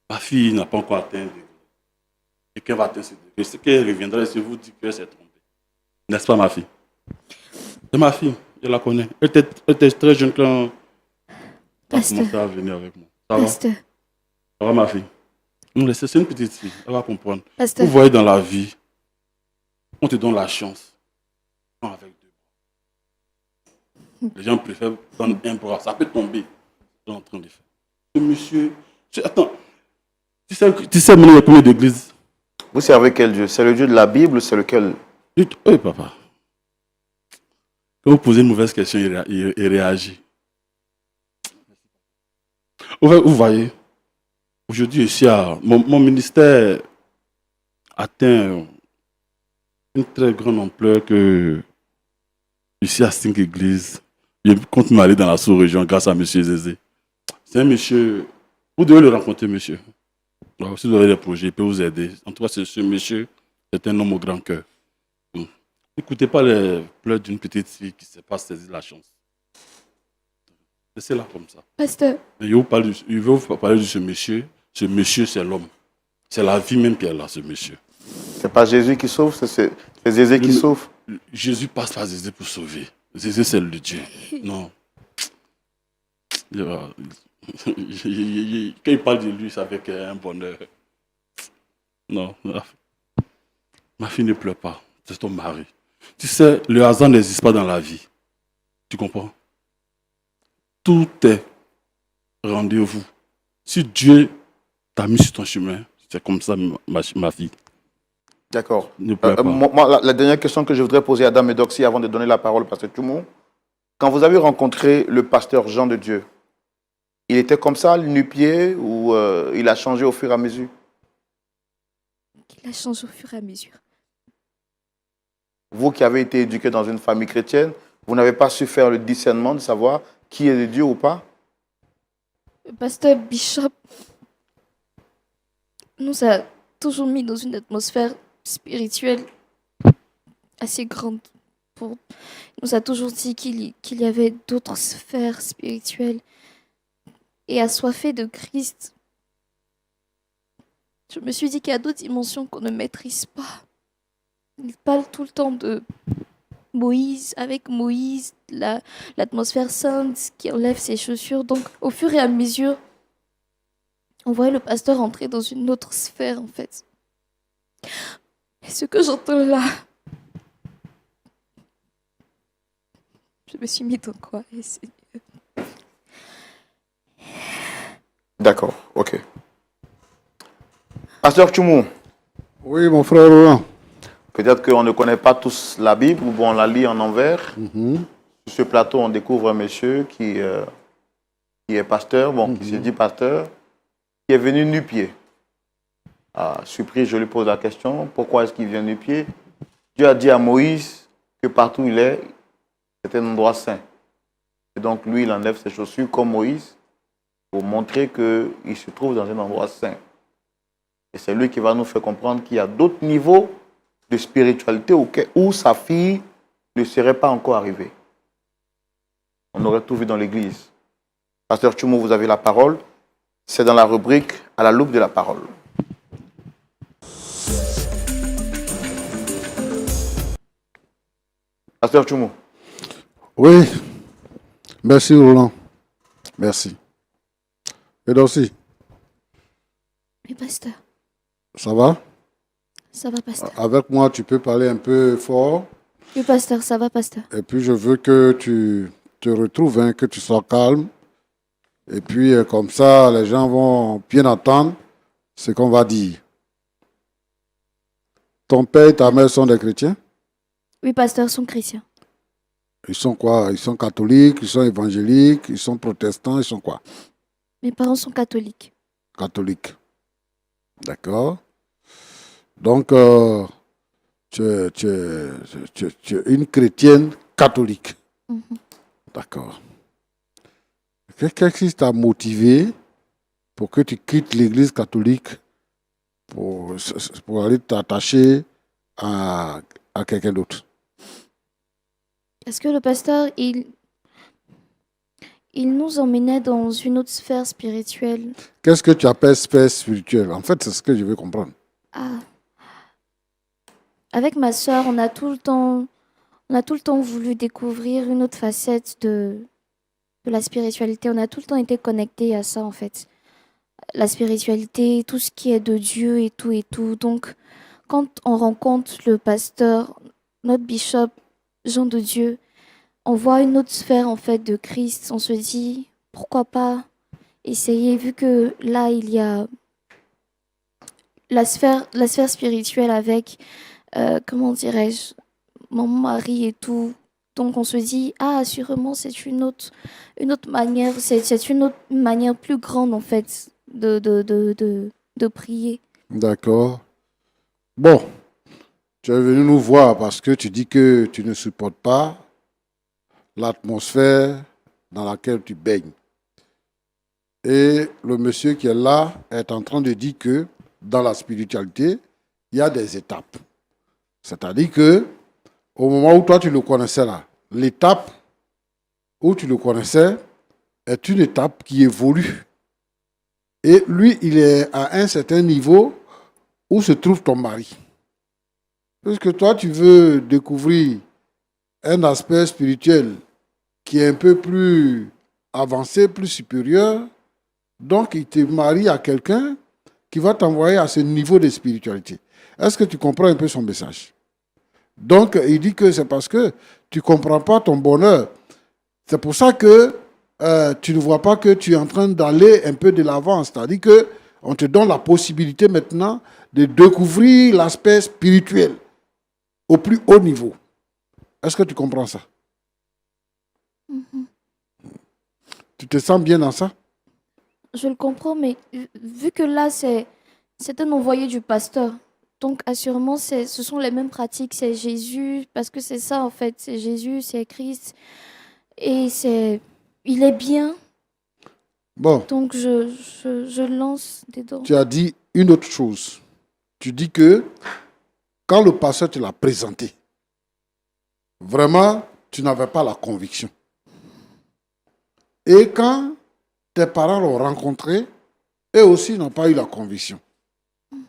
Ma fille n'a pas encore atteint un degré. Et qu'elle va atteindre ce degré, c'est qu'elle reviendra et se vous dit qu'elle s'est trompée. N'est-ce pas, ma fille? C'est ma fille, je la connais. Elle était très jeune quand elle a commencé à venir avec moi. Ça va? Ça va, ma fille? Non, c'est une petite fille, elle va comprendre. Pasteur. Vous voyez dans la vie, on te donne la chance. Avec deux bras. Les gens préfèrent donner un bras, ça peut tomber. Je suis en train de faire. Ce monsieur, attends, tu sais mener le premier d'église? Vous servez quel Dieu? C'est le Dieu de la Bible, c'est lequel? Oui, papa. Quand vous posez une mauvaise question, il réagit. Vous voyez, aujourd'hui, ici, mon ministère atteint une très grande ampleur que ici à 5 églises, je continue à aller dans la sous-région grâce à M. Zézé. C'est un monsieur, vous devez le rencontrer, monsieur. Alors, si vous avez des projets, il peut vous aider. En tout cas, ce monsieur, c'est un homme au grand cœur. N'écoutez pas les pleurs d'une petite fille qui ne sait pas saisir la chance. Laissez-la comme ça. Pasteur. Mais je vais vous parler de ce monsieur. Ce monsieur, c'est l'homme. C'est la vie même qui est là, ce monsieur. C'est pas Jésus qui sauve, c'est Zézé qui sauve. Jésus passe par Zézé pour sauver. Zézé, c'est le Dieu. Non. Quand il parle de lui, c'est avec un bonheur. Non, ma fille ne pleure pas. C'est ton mari. Tu sais, le hasard n'existe pas dans la vie. Tu comprends? Tout est rendez-vous. Si Dieu t'a mis sur ton chemin, c'est comme ça, ma fille. D'accord. Ne pleure pas. La dernière question que je voudrais poser à Dame Doxy avant de donner la parole au pasteur Toumou. Quand vous avez rencontré le pasteur Jean de Dieu, il était comme ça, nu-pied, ou il a changé au fur et à mesure? Il a changé au fur et à mesure. Vous qui avez été éduqué dans une famille chrétienne, vous n'avez pas su faire le discernement de savoir qui est de Dieu ou pas? Le pasteur Bishop nous a toujours mis dans une atmosphère spirituelle assez grande. Il nous a toujours dit qu'il y avait d'autres sphères spirituelles et assoiffé de Christ. Je me suis dit qu'il y a d'autres dimensions qu'on ne maîtrise pas. Il parle tout le temps de Moïse, avec Moïse, l'atmosphère sainte qui enlève ses chaussures. Donc, au fur et à mesure, on voyait le pasteur entrer dans une autre sphère, en fait. Et ce que j'entends là, je me suis mis dans quoi? D'accord, ok. Pasteur Toumou, Oui, mon frère Roland. peut-être qu'on ne connaît pas tous la Bible, ou bon, on la lit en envers. Sur ce plateau, on découvre un monsieur qui est pasteur, qui se dit pasteur, qui est venu nu-pied. Surpris, je lui pose la question, pourquoi est-ce qu'il vient nu-pied? Dieu a dit à Moïse que partout où il est, c'est un endroit saint. Et donc lui, il enlève ses chaussures comme Moïse pour montrer qu'il se trouve dans un endroit saint. Et c'est lui qui va nous faire comprendre qu'il y a d'autres niveaux de spiritualité où sa fille ne serait pas encore arrivée. On aurait tout vu dans l'église. Pasteur Toumou, vous avez la parole. C'est dans la rubrique à la loupe de la parole. Pasteur Toumou. Oui, merci Roland. Merci. Et aussi, Mais pasteur, ça va? ça va, pasteur. Avec moi, tu peux parler un peu fort. Oui, pasteur, ça va, pasteur. Et puis, je veux que tu te retrouves, hein, que tu sois calme. Et puis, comme ça, les gens vont bien entendre ce qu'on va dire. Ton père et ta mère sont des chrétiens? Oui, pasteur, sont chrétiens. Ils sont quoi? Ils sont catholiques, ils sont évangéliques, ils sont protestants, ils sont quoi? Mes parents sont catholiques. Catholiques. D'accord. Donc, tu es une chrétienne catholique. D'accord. Qu'est-ce qui t'a motivé pour que tu quittes l'église catholique pour aller t'attacher à quelqu'un d'autre? Est-ce que le pasteur, il nous emmenait dans une autre sphère spirituelle? Qu'est-ce que tu appelles sphère spirituelle? En fait, c'est ce que je veux comprendre. Avec ma sœur, on a tout le temps voulu découvrir une autre facette de la spiritualité. On a tout le temps été connectés à ça, en fait. La spiritualité, tout ce qui est de Dieu et tout et tout. Donc, quand on rencontre le pasteur, notre bishop, Jean de Dieu, on voit une autre sphère, en fait, de Christ. On se dit, pourquoi pas essayer, vu que là, il y a la sphère spirituelle avec, comment dirais-je, mon mari et tout. Donc on se dit, sûrement c'est une autre manière, c'est une autre manière plus grande en fait de prier. D'accord. Bon, tu es venu nous voir parce que tu dis que tu ne supportes pas l'atmosphère dans laquelle tu baignes. Et le monsieur qui est là est en train de dire que dans la spiritualité, il y a des étapes. C'est-à-dire que au moment où toi tu le connaissais là, l'étape où tu le connaissais est une étape qui évolue. Et lui, il est à un certain niveau où se trouve ton mari. Puisque toi, tu veux découvrir un aspect spirituel qui est un peu plus avancé, plus supérieur. Donc, il te marie à quelqu'un qui va t'envoyer à ce niveau de spiritualité. Est-ce que tu comprends un peu son message? Donc, il dit que c'est parce que tu ne comprends pas ton bonheur. C'est pour ça que tu ne vois pas que tu es en train d'aller un peu de l'avant. C'est-à-dire qu'on te donne la possibilité maintenant de découvrir l'aspect spirituel au plus haut niveau. Est-ce que tu comprends ça? Tu te sens bien dans ça? Je le comprends, mais vu que là, c'est un envoyé du pasteur. Donc, assurément, ce sont les mêmes pratiques. C'est Jésus, parce que c'est ça, en fait. C'est Jésus, c'est Christ. Et il est bien. Bon, Donc, je lance dedans. tu as dit une autre chose. Tu dis que quand le pasteur te l'a présenté, vraiment, tu n'avais pas la conviction. Et quand tes parents l'ont rencontré, eux aussi n'ont pas eu la conviction.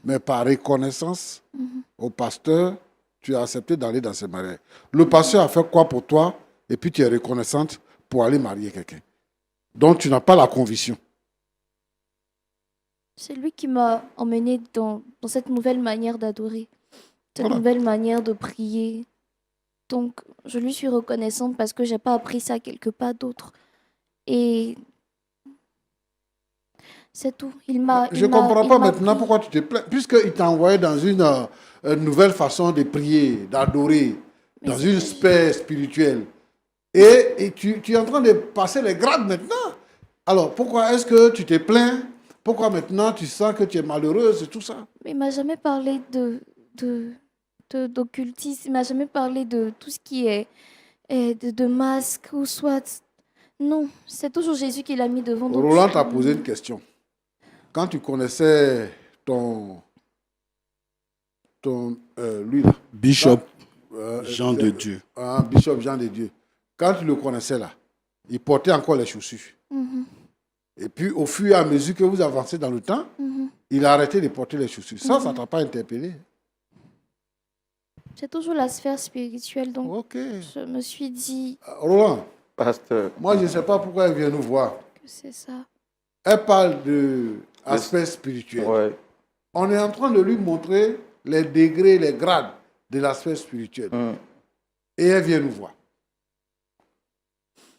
Mais par reconnaissance au pasteur, tu as accepté d'aller dans ce mariage. Le pasteur a fait quoi pour toi? Et puis tu es reconnaissante pour aller marier quelqu'un. Donc tu n'as pas la conviction. C'est lui qui m'a emmené dans cette nouvelle manière d'adorer, cette Voilà. nouvelle manière de prier. Donc, je lui suis reconnaissante parce que j'ai pas appris ça quelque part d'autre. Et c'est tout. Je ne comprends pas maintenant pourquoi tu te plains. Puisqu'il t'a envoyé dans une nouvelle façon de prier, d'adorer, dans une sphère spirituelle. Et tu es en train de passer les grades maintenant. Alors, pourquoi est-ce que tu te plains? Pourquoi maintenant tu sens que tu es malheureuse et tout ça? Mais il m'a jamais parlé d'occultisme. Il m'a jamais parlé de tout ce qui est de masque ou soit. Non, c'est toujours Jésus qui l'a mis devant. Donc Roland t'a posé une question. Quand tu connaissais lui là, Bishop Jean de Dieu. Bishop Jean de Dieu, quand tu le connaissais là, il portait encore les chaussures. Et puis au fur et à mesure que vous avancez dans le temps, il a arrêté de porter les chaussures. Ça ne t'a pas interpellé? c'est toujours la sphère spirituelle. Donc Ok. je me suis dit Roland, Pasteur, moi je ne sais pas pourquoi elle vient nous voir. que c'est ça. Elle parle de aspect spirituel. ouais. On est en train de lui montrer les degrés, les grades de l'aspect spirituel. Et elle vient nous voir.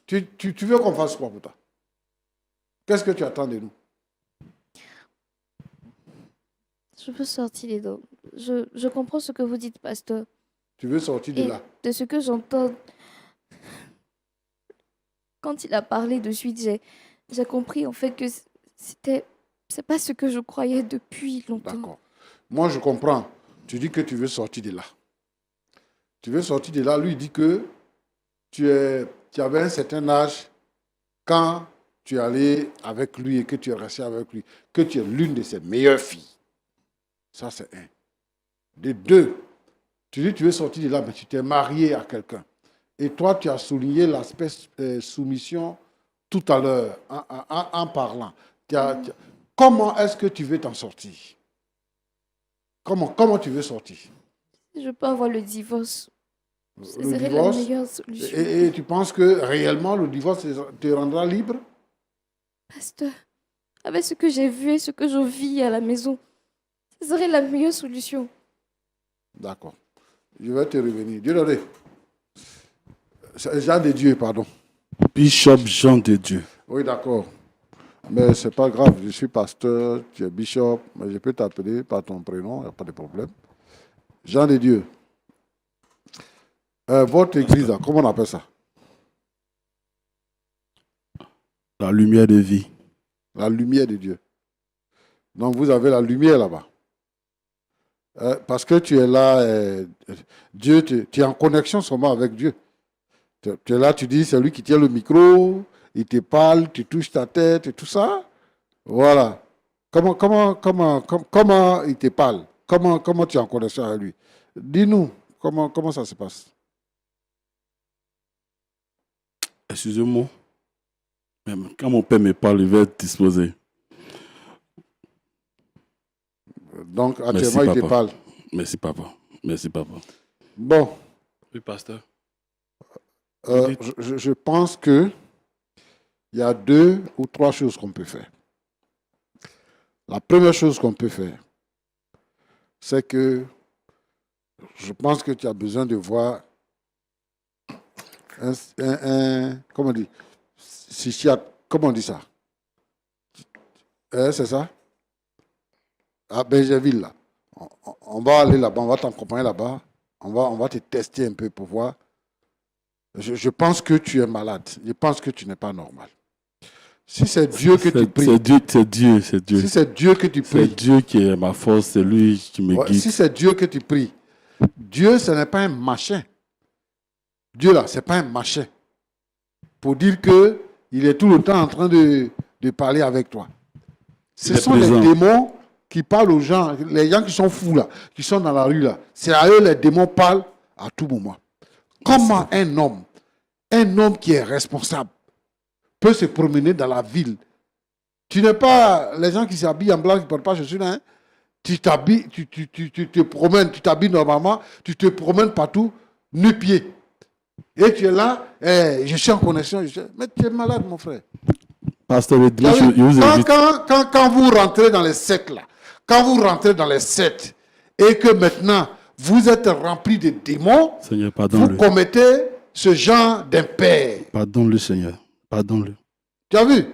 Tu veux qu'on fasse quoi pour toi? Qu'est-ce que tu attends de nous? Je veux sortir les dents. Je comprends ce que vous dites, pasteur. Tu veux sortir de Et là? de ce que j'entends, quand il a parlé de suite, j'ai compris en fait que c'est pas ce que je croyais depuis longtemps. D'accord. Moi, je comprends. Tu dis que tu veux sortir de là. Tu veux sortir de là. Lui, il dit que tu avais un certain âge quand tu es allé avec lui et que tu es resté avec lui, que tu es l'une de ses meilleures filles. Ça, c'est un. De deux, tu dis que tu veux sortir de là, mais tu t'es marié à quelqu'un. Et toi, tu as souligné l'aspect soumission tout à l'heure en parlant. Comment est-ce que tu veux t'en sortir? Comment tu veux sortir? Je peux avoir le divorce. Ce Le serait divorce? la meilleure solution. Et tu penses que réellement le divorce te rendra libre? Pasteur, avec ce que j'ai vu et ce que je vis à la maison, ce serait la meilleure solution. D'accord. Je vais te revenir. Dieu donné. Jean de Dieu, pardon. Bishop Jean de Dieu. Oui, d'accord. Mais c'est pas grave, je suis pasteur, tu es bishop, mais je peux t'appeler par ton prénom, il n'y a pas de problème. Jean de Dieu. Votre église, là, comment on appelle ça? La lumière de vie. La lumière de Dieu. Donc vous avez la lumière là-bas. Parce que tu es là, Dieu, tu es en connexion seulement avec Dieu. Tu es là, tu dis, c'est lui qui tient le micro, il te parle, tu touches ta tête et tout ça. Voilà. Comment il te parle? Comment tu es en connexion avec lui? Dis-nous, comment ça se passe? Excusez-moi. Même quand mon père me parle, il va être disposé. Donc, actuellement, il te parle. Merci, papa. Merci, papa. Bon. Oui, pasteur. Je pense que il y a 2 ou 3 choses qu'on peut faire. La première chose qu'on peut faire, c'est que je pense que tu as besoin de voir comment on dit, comment on dit ça? C'est ça? À Benjerville, là. On va aller là-bas, on va t'accompagner là-bas, on va te tester un peu pour voir. Je pense que tu es malade, je pense que tu n'es pas normal. Si c'est Dieu que tu pries. C'est Dieu. Si c'est Dieu que tu pries. C'est Dieu qui est ma force, c'est lui qui me guide. Si c'est Dieu que tu pries. Dieu, ce n'est pas un machin. Dieu, là, ce n'est pas un machin. Pour dire qu'il est tout le temps en train de parler avec toi. Ce sont les démons qui parlent aux gens, les gens qui sont fous, là, qui sont dans la rue, là. C'est à eux les démons parlent à tout moment. Comment un homme qui est responsable, peut se promener dans la ville? Tu n'es pas les gens qui s'habillent en blanc, qui ne portent pas chaussures, hein? Tu t'habilles, tu te promènes, tu t'habilles normalement, tu te promènes partout, nu-pied. Et tu es là, je suis en connexion, mais tu es malade, mon frère. Pasteur, quand vous rentrez dans les sectes, là, et que maintenant, vous êtes rempli de démons, Seigneur, vous commettez ce genre d'impair. Pardonne-le, Seigneur. Pardonne-le. Tu as vu?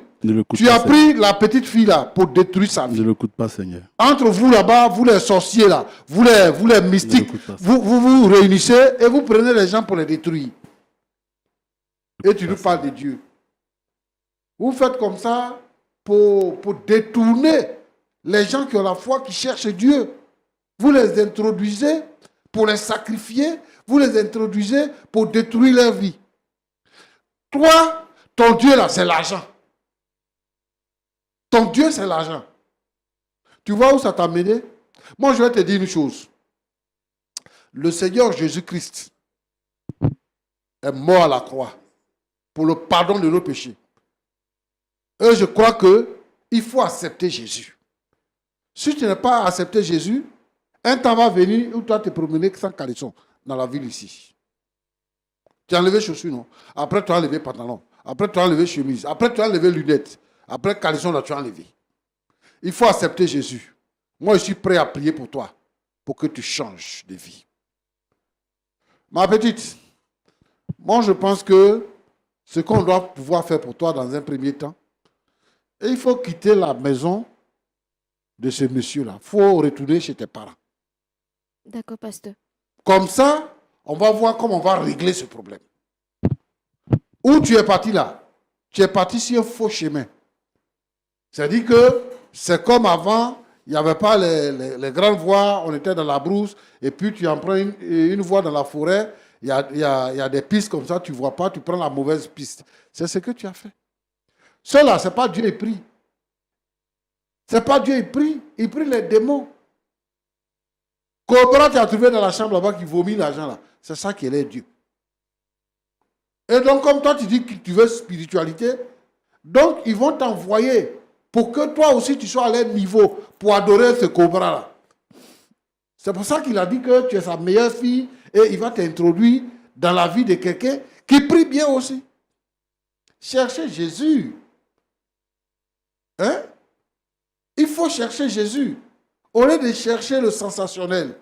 Tu as pris la petite fille là pour détruire sa vie. Ne l'écoute pas, Seigneur. Entre vous là-bas, vous les sorciers là, vous les mystiques, vous réunissez et vous prenez les gens pour les détruire. Et tu nous parles de Dieu. Vous faites comme ça pour détourner les gens qui ont la foi, qui cherchent Dieu. Vous les introduisez pour les sacrifier, vous les introduisez pour détruire leur vie. Toi, ton Dieu là, c'est l'argent. Ton Dieu, c'est l'argent. Tu vois où ça t'a mené? Moi, je vais te dire une chose. Le Seigneur Jésus-Christ est mort à la croix pour le pardon de nos péchés. Et je crois qu'il faut accepter Jésus. Si tu n'as pas accepté Jésus, un temps va venir où tu vas te promener sans caleçon dans la ville ici. Tu as enlevé chaussures, non? Après, tu as enlevé pantalon. Après, tu as enlevé chemise. Après, tu as enlevé lunettes. Après, caleçon, là, tu as enlevé. Il faut accepter Jésus. Moi, je suis prêt à prier pour toi, pour que tu changes de vie. Ma petite, moi, je pense que ce qu'on doit pouvoir faire pour toi dans un premier temps, et il faut quitter la maison de ce monsieur-là. Il faut retourner chez tes parents. D'accord, pasteur. Comme ça, on va voir comment on va régler ce problème. Où tu es parti là? Tu es parti sur un faux chemin. C'est-à-dire que c'est comme avant, il n'y avait pas les grandes voies, on était dans la brousse, et puis tu en prends une voie dans la forêt, il y a des pistes comme ça, tu ne vois pas, tu prends la mauvaise piste. C'est ce que tu as fait. Cela, ce n'est pas Dieu pris. Ce n'est pas Dieu pris, il prie les démons. Cobra, tu as trouvé dans la chambre là-bas qui vomit l'argent là. C'est ça qui est Dieu. Et donc, comme toi, tu dis que tu veux spiritualité, donc ils vont t'envoyer pour que toi aussi tu sois à leur niveau pour adorer ce cobra-là. C'est pour ça qu'il a dit que tu es sa meilleure fille et il va t'introduire dans la vie de quelqu'un qui prie bien aussi. Cherchez Jésus. Hein? Il faut chercher Jésus. Au lieu de chercher le sensationnel.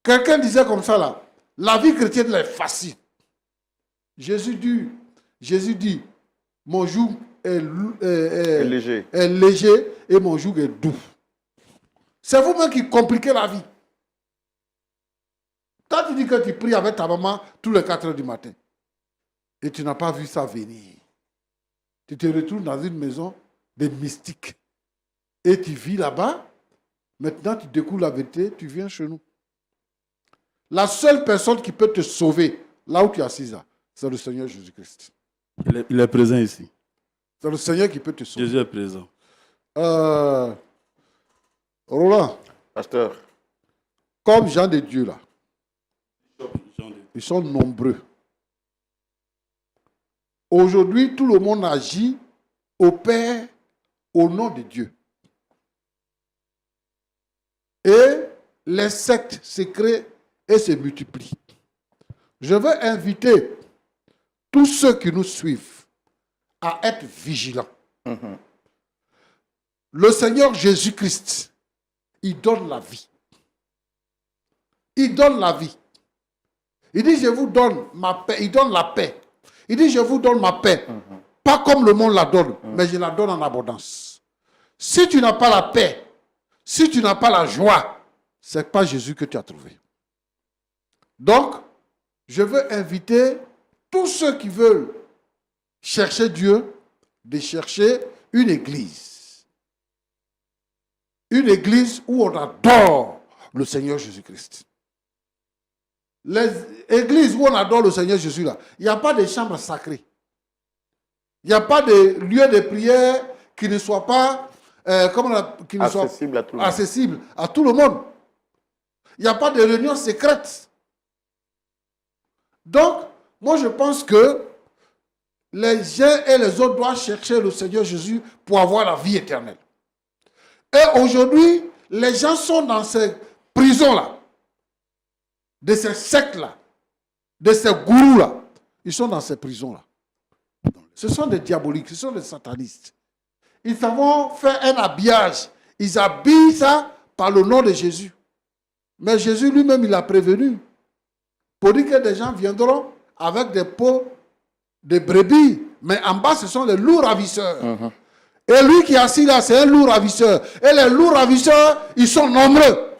Quelqu'un disait comme ça là, la vie chrétienne est facile. Jésus dit, mon joug est léger et mon joug est doux. C'est vous-même qui compliquez la vie. Toi, tu dis que tu pries avec ta maman tous les 4 heures du matin. Et tu n'as pas vu ça venir. Tu te retrouves dans une maison de mystiques. Et tu vis là-bas. Maintenant, tu découvres la vérité, tu viens chez nous. La seule personne qui peut te sauver, là où tu es assise, c'est le Seigneur Jésus-Christ. Il est présent ici. C'est le Seigneur qui peut te sauver. Jésus est présent. Roland. Pasteur. Comme gens de Dieu là, ils sont nombreux. Aujourd'hui, tout le monde agit au Père, au nom de Dieu. Et les sectes se créent et se multiplient. Je veux inviter tous ceux qui nous suivent à être vigilant. Le Seigneur Jésus-Christ, il donne la vie. Il donne la vie. Il dit, je vous donne ma paix. Il donne la paix. Il dit, je vous donne ma paix. Pas comme le monde la donne, mais je la donne en abondance. Si tu n'as pas la paix, si tu n'as pas la joie, ce n'est pas Jésus que tu as trouvé. Donc, je veux inviter tous ceux qui veulent chercher Dieu, de chercher une église. Une église où on adore le Seigneur Jésus-Christ. Les églises où on adore le Seigneur Jésus, là, il n'y a pas de chambres sacrées. Il n'y a pas de lieu de prière qui ne soit pas accessible à tout le monde. Il n'y a pas de réunion secrète. Donc, moi je pense que les uns et les autres doivent chercher le Seigneur Jésus pour avoir la vie éternelle. Et aujourd'hui, les gens sont dans ces prisons-là, de ces sectes-là, de ces gourous-là. Ils sont dans ces prisons-là. Ce sont des diaboliques, ce sont des satanistes. Ils savent faire un habillage. Ils habillent ça par le nom de Jésus. Mais Jésus lui-même, il a prévenu. Pour dire que des gens viendront avec des peaux de brebis. Mais en bas, ce sont les loups ravisseurs. Et lui qui est assis là, c'est un loup ravisseur. Et les loups ravisseurs, ils sont nombreux.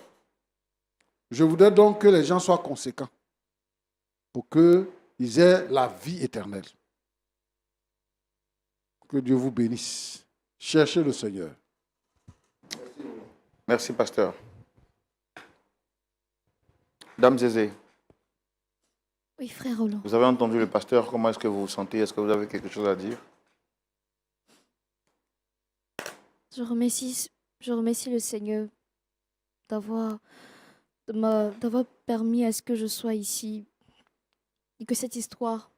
Je voudrais donc que les gens soient conséquents pour qu'ils aient la vie éternelle. Que Dieu vous bénisse. Cherchez le Seigneur. Merci, pasteur. Dame Zézé. Oui, frère Roland. Vous avez entendu le pasteur, comment est-ce que vous vous sentez? Est-ce que vous avez quelque chose à dire? Je remercie le Seigneur d'avoir permis à ce que je sois ici et que cette histoire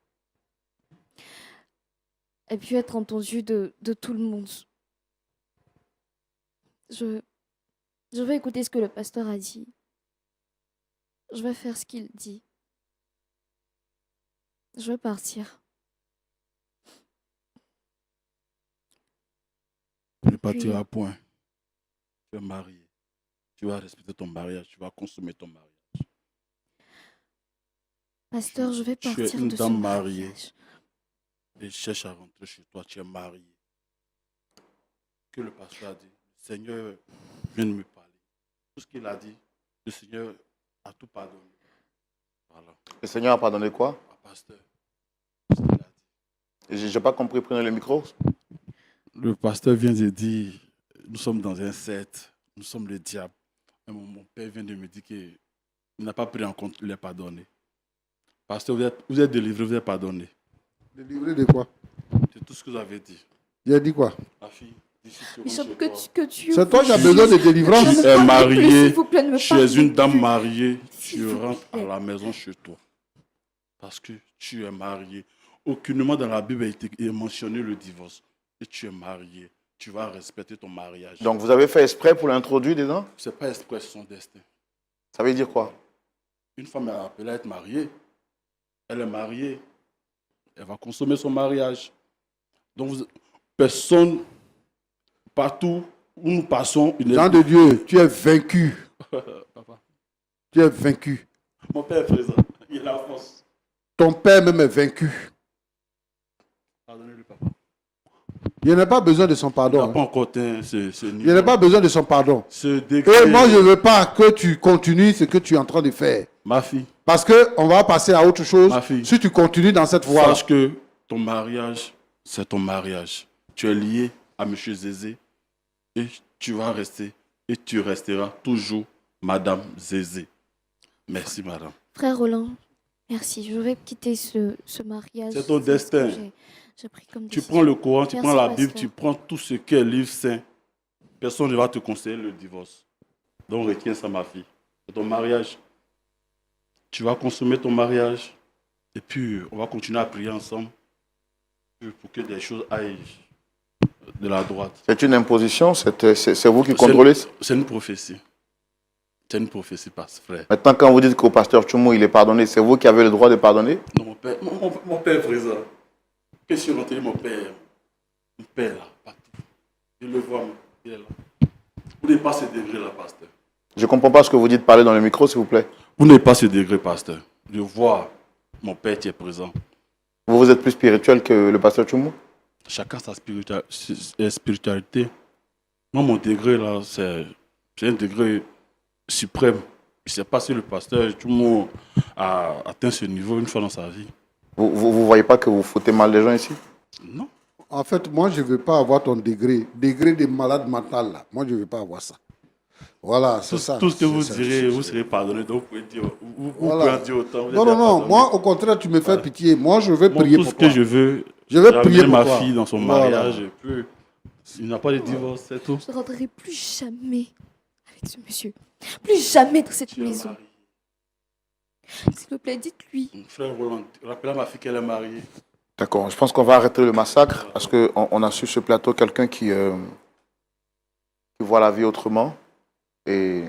ait pu être entendue de tout le monde. Je vais écouter ce que le pasteur a dit. Je vais faire ce qu'il dit. Je vais partir. Tu ne partiras point. Tu es marié. Tu vas respecter ton mariage. Tu vas consommer ton mariage. Pasteur, je vais partir de ce Tu es une dame mariée. mariage. Et cherche à rentrer chez toi. Tu es marié. Que le pasteur a dit, le Seigneur vient de me parler. Tout ce qu'il a dit, le Seigneur a tout pardonné. Voilà. Le Seigneur a pardonné quoi? Pasteur, ce qu'il a dit. Je n'ai pas compris, prenez le micro. Le pasteur vient de dire, nous sommes dans un secte, nous sommes le diable. Et mon père vient de me dire qu'il n'a pas pris en compte les pardonnés. Pasteur, vous êtes délivré, vous êtes pardonné. Délivré de quoi? C'est tout ce que vous avez dit. Il a dit quoi? Ma fille, d'ici Bishop, que tu C'est toi qui as besoin de délivrance. tu es mariée, ne tu es une dame plus. mariée, S'il tu vous rentres à plaît. la maison chez toi. Parce que tu es mariée. Aucunement dans la Bible a été mentionné le divorce. Et tu es marié. Tu vas respecter ton mariage. Donc vous avez fait exprès pour l'introduire dedans? Ce n'est pas exprès son destin. Ça veut dire quoi? Une femme est appelée à être mariée. Elle est mariée. Elle va consommer son mariage. Donc personne, partout où nous passons, Jean de Dieu, tu es vaincu. Papa. Tu es vaincu. Mon père est présent. Il est la force. Ton père même est vaincu. Pardonnez-lui, papa. Il n'a pas besoin de son Il n'a pardon. pas encore atteint ce Il niveau. n'a pas besoin de son pardon. Ce Et degré. moi, je ne veux pas que tu continues ce que tu es en train de faire. Ma fille, Parce qu'on va passer à autre chose Ma fille. si tu continues dans cette voie. sache que ton mariage, c'est ton mariage. Tu es lié à M. Zézé et tu vas rester et tu resteras toujours Madame Zézé. Merci, madame. Frère Roland, merci. Je vais quitter ce mariage. C'est ton ce destin. que j'ai pris comme Tu décision. prends le Coran, tu Merci, prends la Bible, pasteur. tu prends tout ce qui est livre saint. Personne ne va te conseiller le divorce. Donc retiens ça, ma fille. C'est ton mariage. Tu vas consommer ton mariage. Et puis, on va continuer à prier ensemble pour que des choses aillent de la droite. C'est une imposition, c'est vous qui contrôlez ça? C'est une prophétie. C'est une prophétie, frère. Maintenant, quand vous dites qu'au pasteur Tchoumou, il est pardonné, c'est vous qui avez le droit de pardonner? Non, mon père est présent. Qu'est-ce que j'ai mon père? Mon père, là, partout. Je le vois, il est là. Vous n'avez pas ce degré-là, pasteur. Je ne comprends pas ce que vous dites. Parlez dans le micro, s'il vous plaît. Vous n'avez pas ce degré, pasteur. Je vois mon père qui est présent. Vous êtes plus spirituel que le pasteur Tchoumou? Chacun sa spiritualité. Moi, mon degré, là, c'est un degré suprême. Je ne sais pas si le pasteur, tout le monde a atteint ce niveau une fois dans sa vie. Vous voyez pas que vous foutez mal les gens ici? Non. En fait, moi, je ne veux pas avoir ton degré de malade mental, là. Moi, je ne veux pas avoir ça. Voilà, c'est ça. Tout ce que vous C'est ça, direz, vous serez pardonné. Donc, vous pouvez dire, vous voilà. pouvez en dire autant. Non, non, non. Moi, au contraire, tu me fais pitié. Moi, je vais prier tout pour ce toi. que je veux, Je vais prier ramener pour ma toi. fille dans son Voilà. mariage. Et puis, il n'y a pas de divorce, c'est tout. Je ne rentrerai plus jamais avec ce monsieur. Plus jamais dans cette Tu es maison. marié. S'il vous plaît, dites-lui. Frère Roland, rappelle à ma fille qu'elle est mariée. D'accord. Je pense qu'on va arrêter le massacre parce qu'on a sur ce plateau quelqu'un qui voit la vie autrement. Et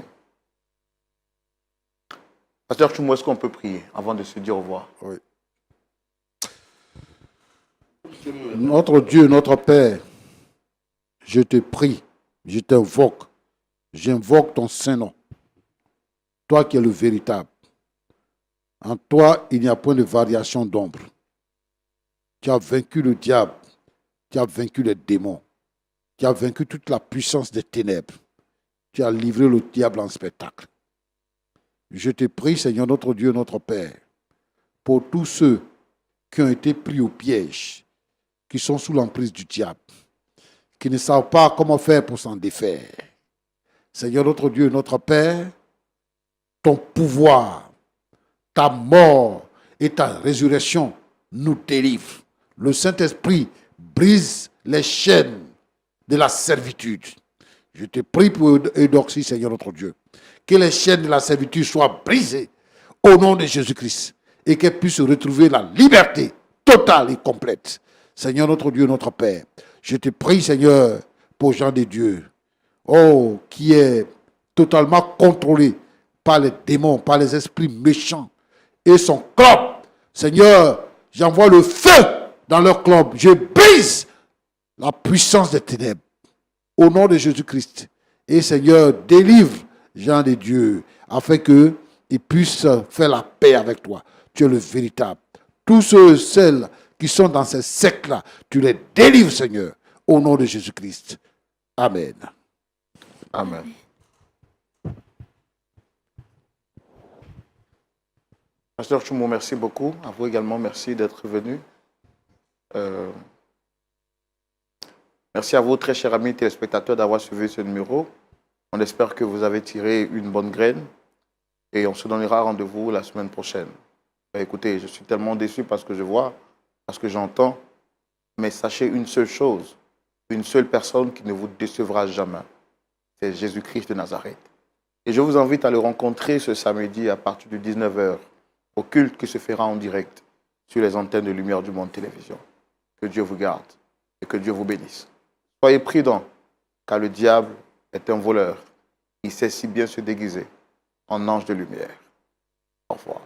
pasteur Tchoumou, est-ce qu'on peut prier avant de se dire au revoir? Oui. Notre Dieu, notre Père, je te prie, je t'invoque, j'invoque ton Saint-Nom. Toi qui es le véritable. En toi, il n'y a point de variation d'ombre. Tu as vaincu le diable, tu as vaincu les démons, tu as vaincu toute la puissance des ténèbres. Tu as livré le diable en spectacle. Je te prie, Seigneur, notre Dieu, notre Père, pour tous ceux qui ont été pris au piège, qui sont sous l'emprise du diable, qui ne savent pas comment faire pour s'en défaire. Seigneur, notre Dieu, notre Père, ton pouvoir, ta mort et ta résurrection nous délivrent. Le Saint-Esprit brise les chaînes de la servitude. Je te prie pour Eudoxie, Seigneur notre Dieu, que les chaînes de la servitude soient brisées au nom de Jésus-Christ et qu'elle puisse retrouver la liberté totale et complète. Seigneur notre Dieu, notre Père, je te prie, Seigneur, pour Jean de Dieu, oh, qui est totalement contrôlé par les démons, par les esprits méchants et son club. Seigneur, j'envoie le feu dans leur club. Je brise la puissance des ténèbres au nom de Jésus-Christ. Et Seigneur, délivre Jean de Dieu afin qu'il puisse faire la paix avec toi. Tu es le véritable. Tous ceux et celles qui sont dans ces sectes-là, tu les délivres, Seigneur, au nom de Jésus-Christ. Amen. Amen. Pasteur Tchoumou, merci beaucoup. À vous également, merci d'être venu. Merci à vous, très chers amis téléspectateurs, d'avoir suivi ce numéro. On espère que vous avez tiré une bonne graine et on se donnera rendez-vous la semaine prochaine. Écoutez, je suis tellement déçu parce que je vois, parce que j'entends, mais sachez une seule chose, une seule personne qui ne vous décevra jamais, c'est Jésus-Christ de Nazareth. Et je vous invite à le rencontrer ce samedi à partir de 19h au culte qui se fera en direct sur les antennes de Lumière du Monde Télévision. Que Dieu vous garde et que Dieu vous bénisse. Soyez prudents, car le diable est un voleur. Il sait si bien se déguiser en ange de lumière. Au revoir.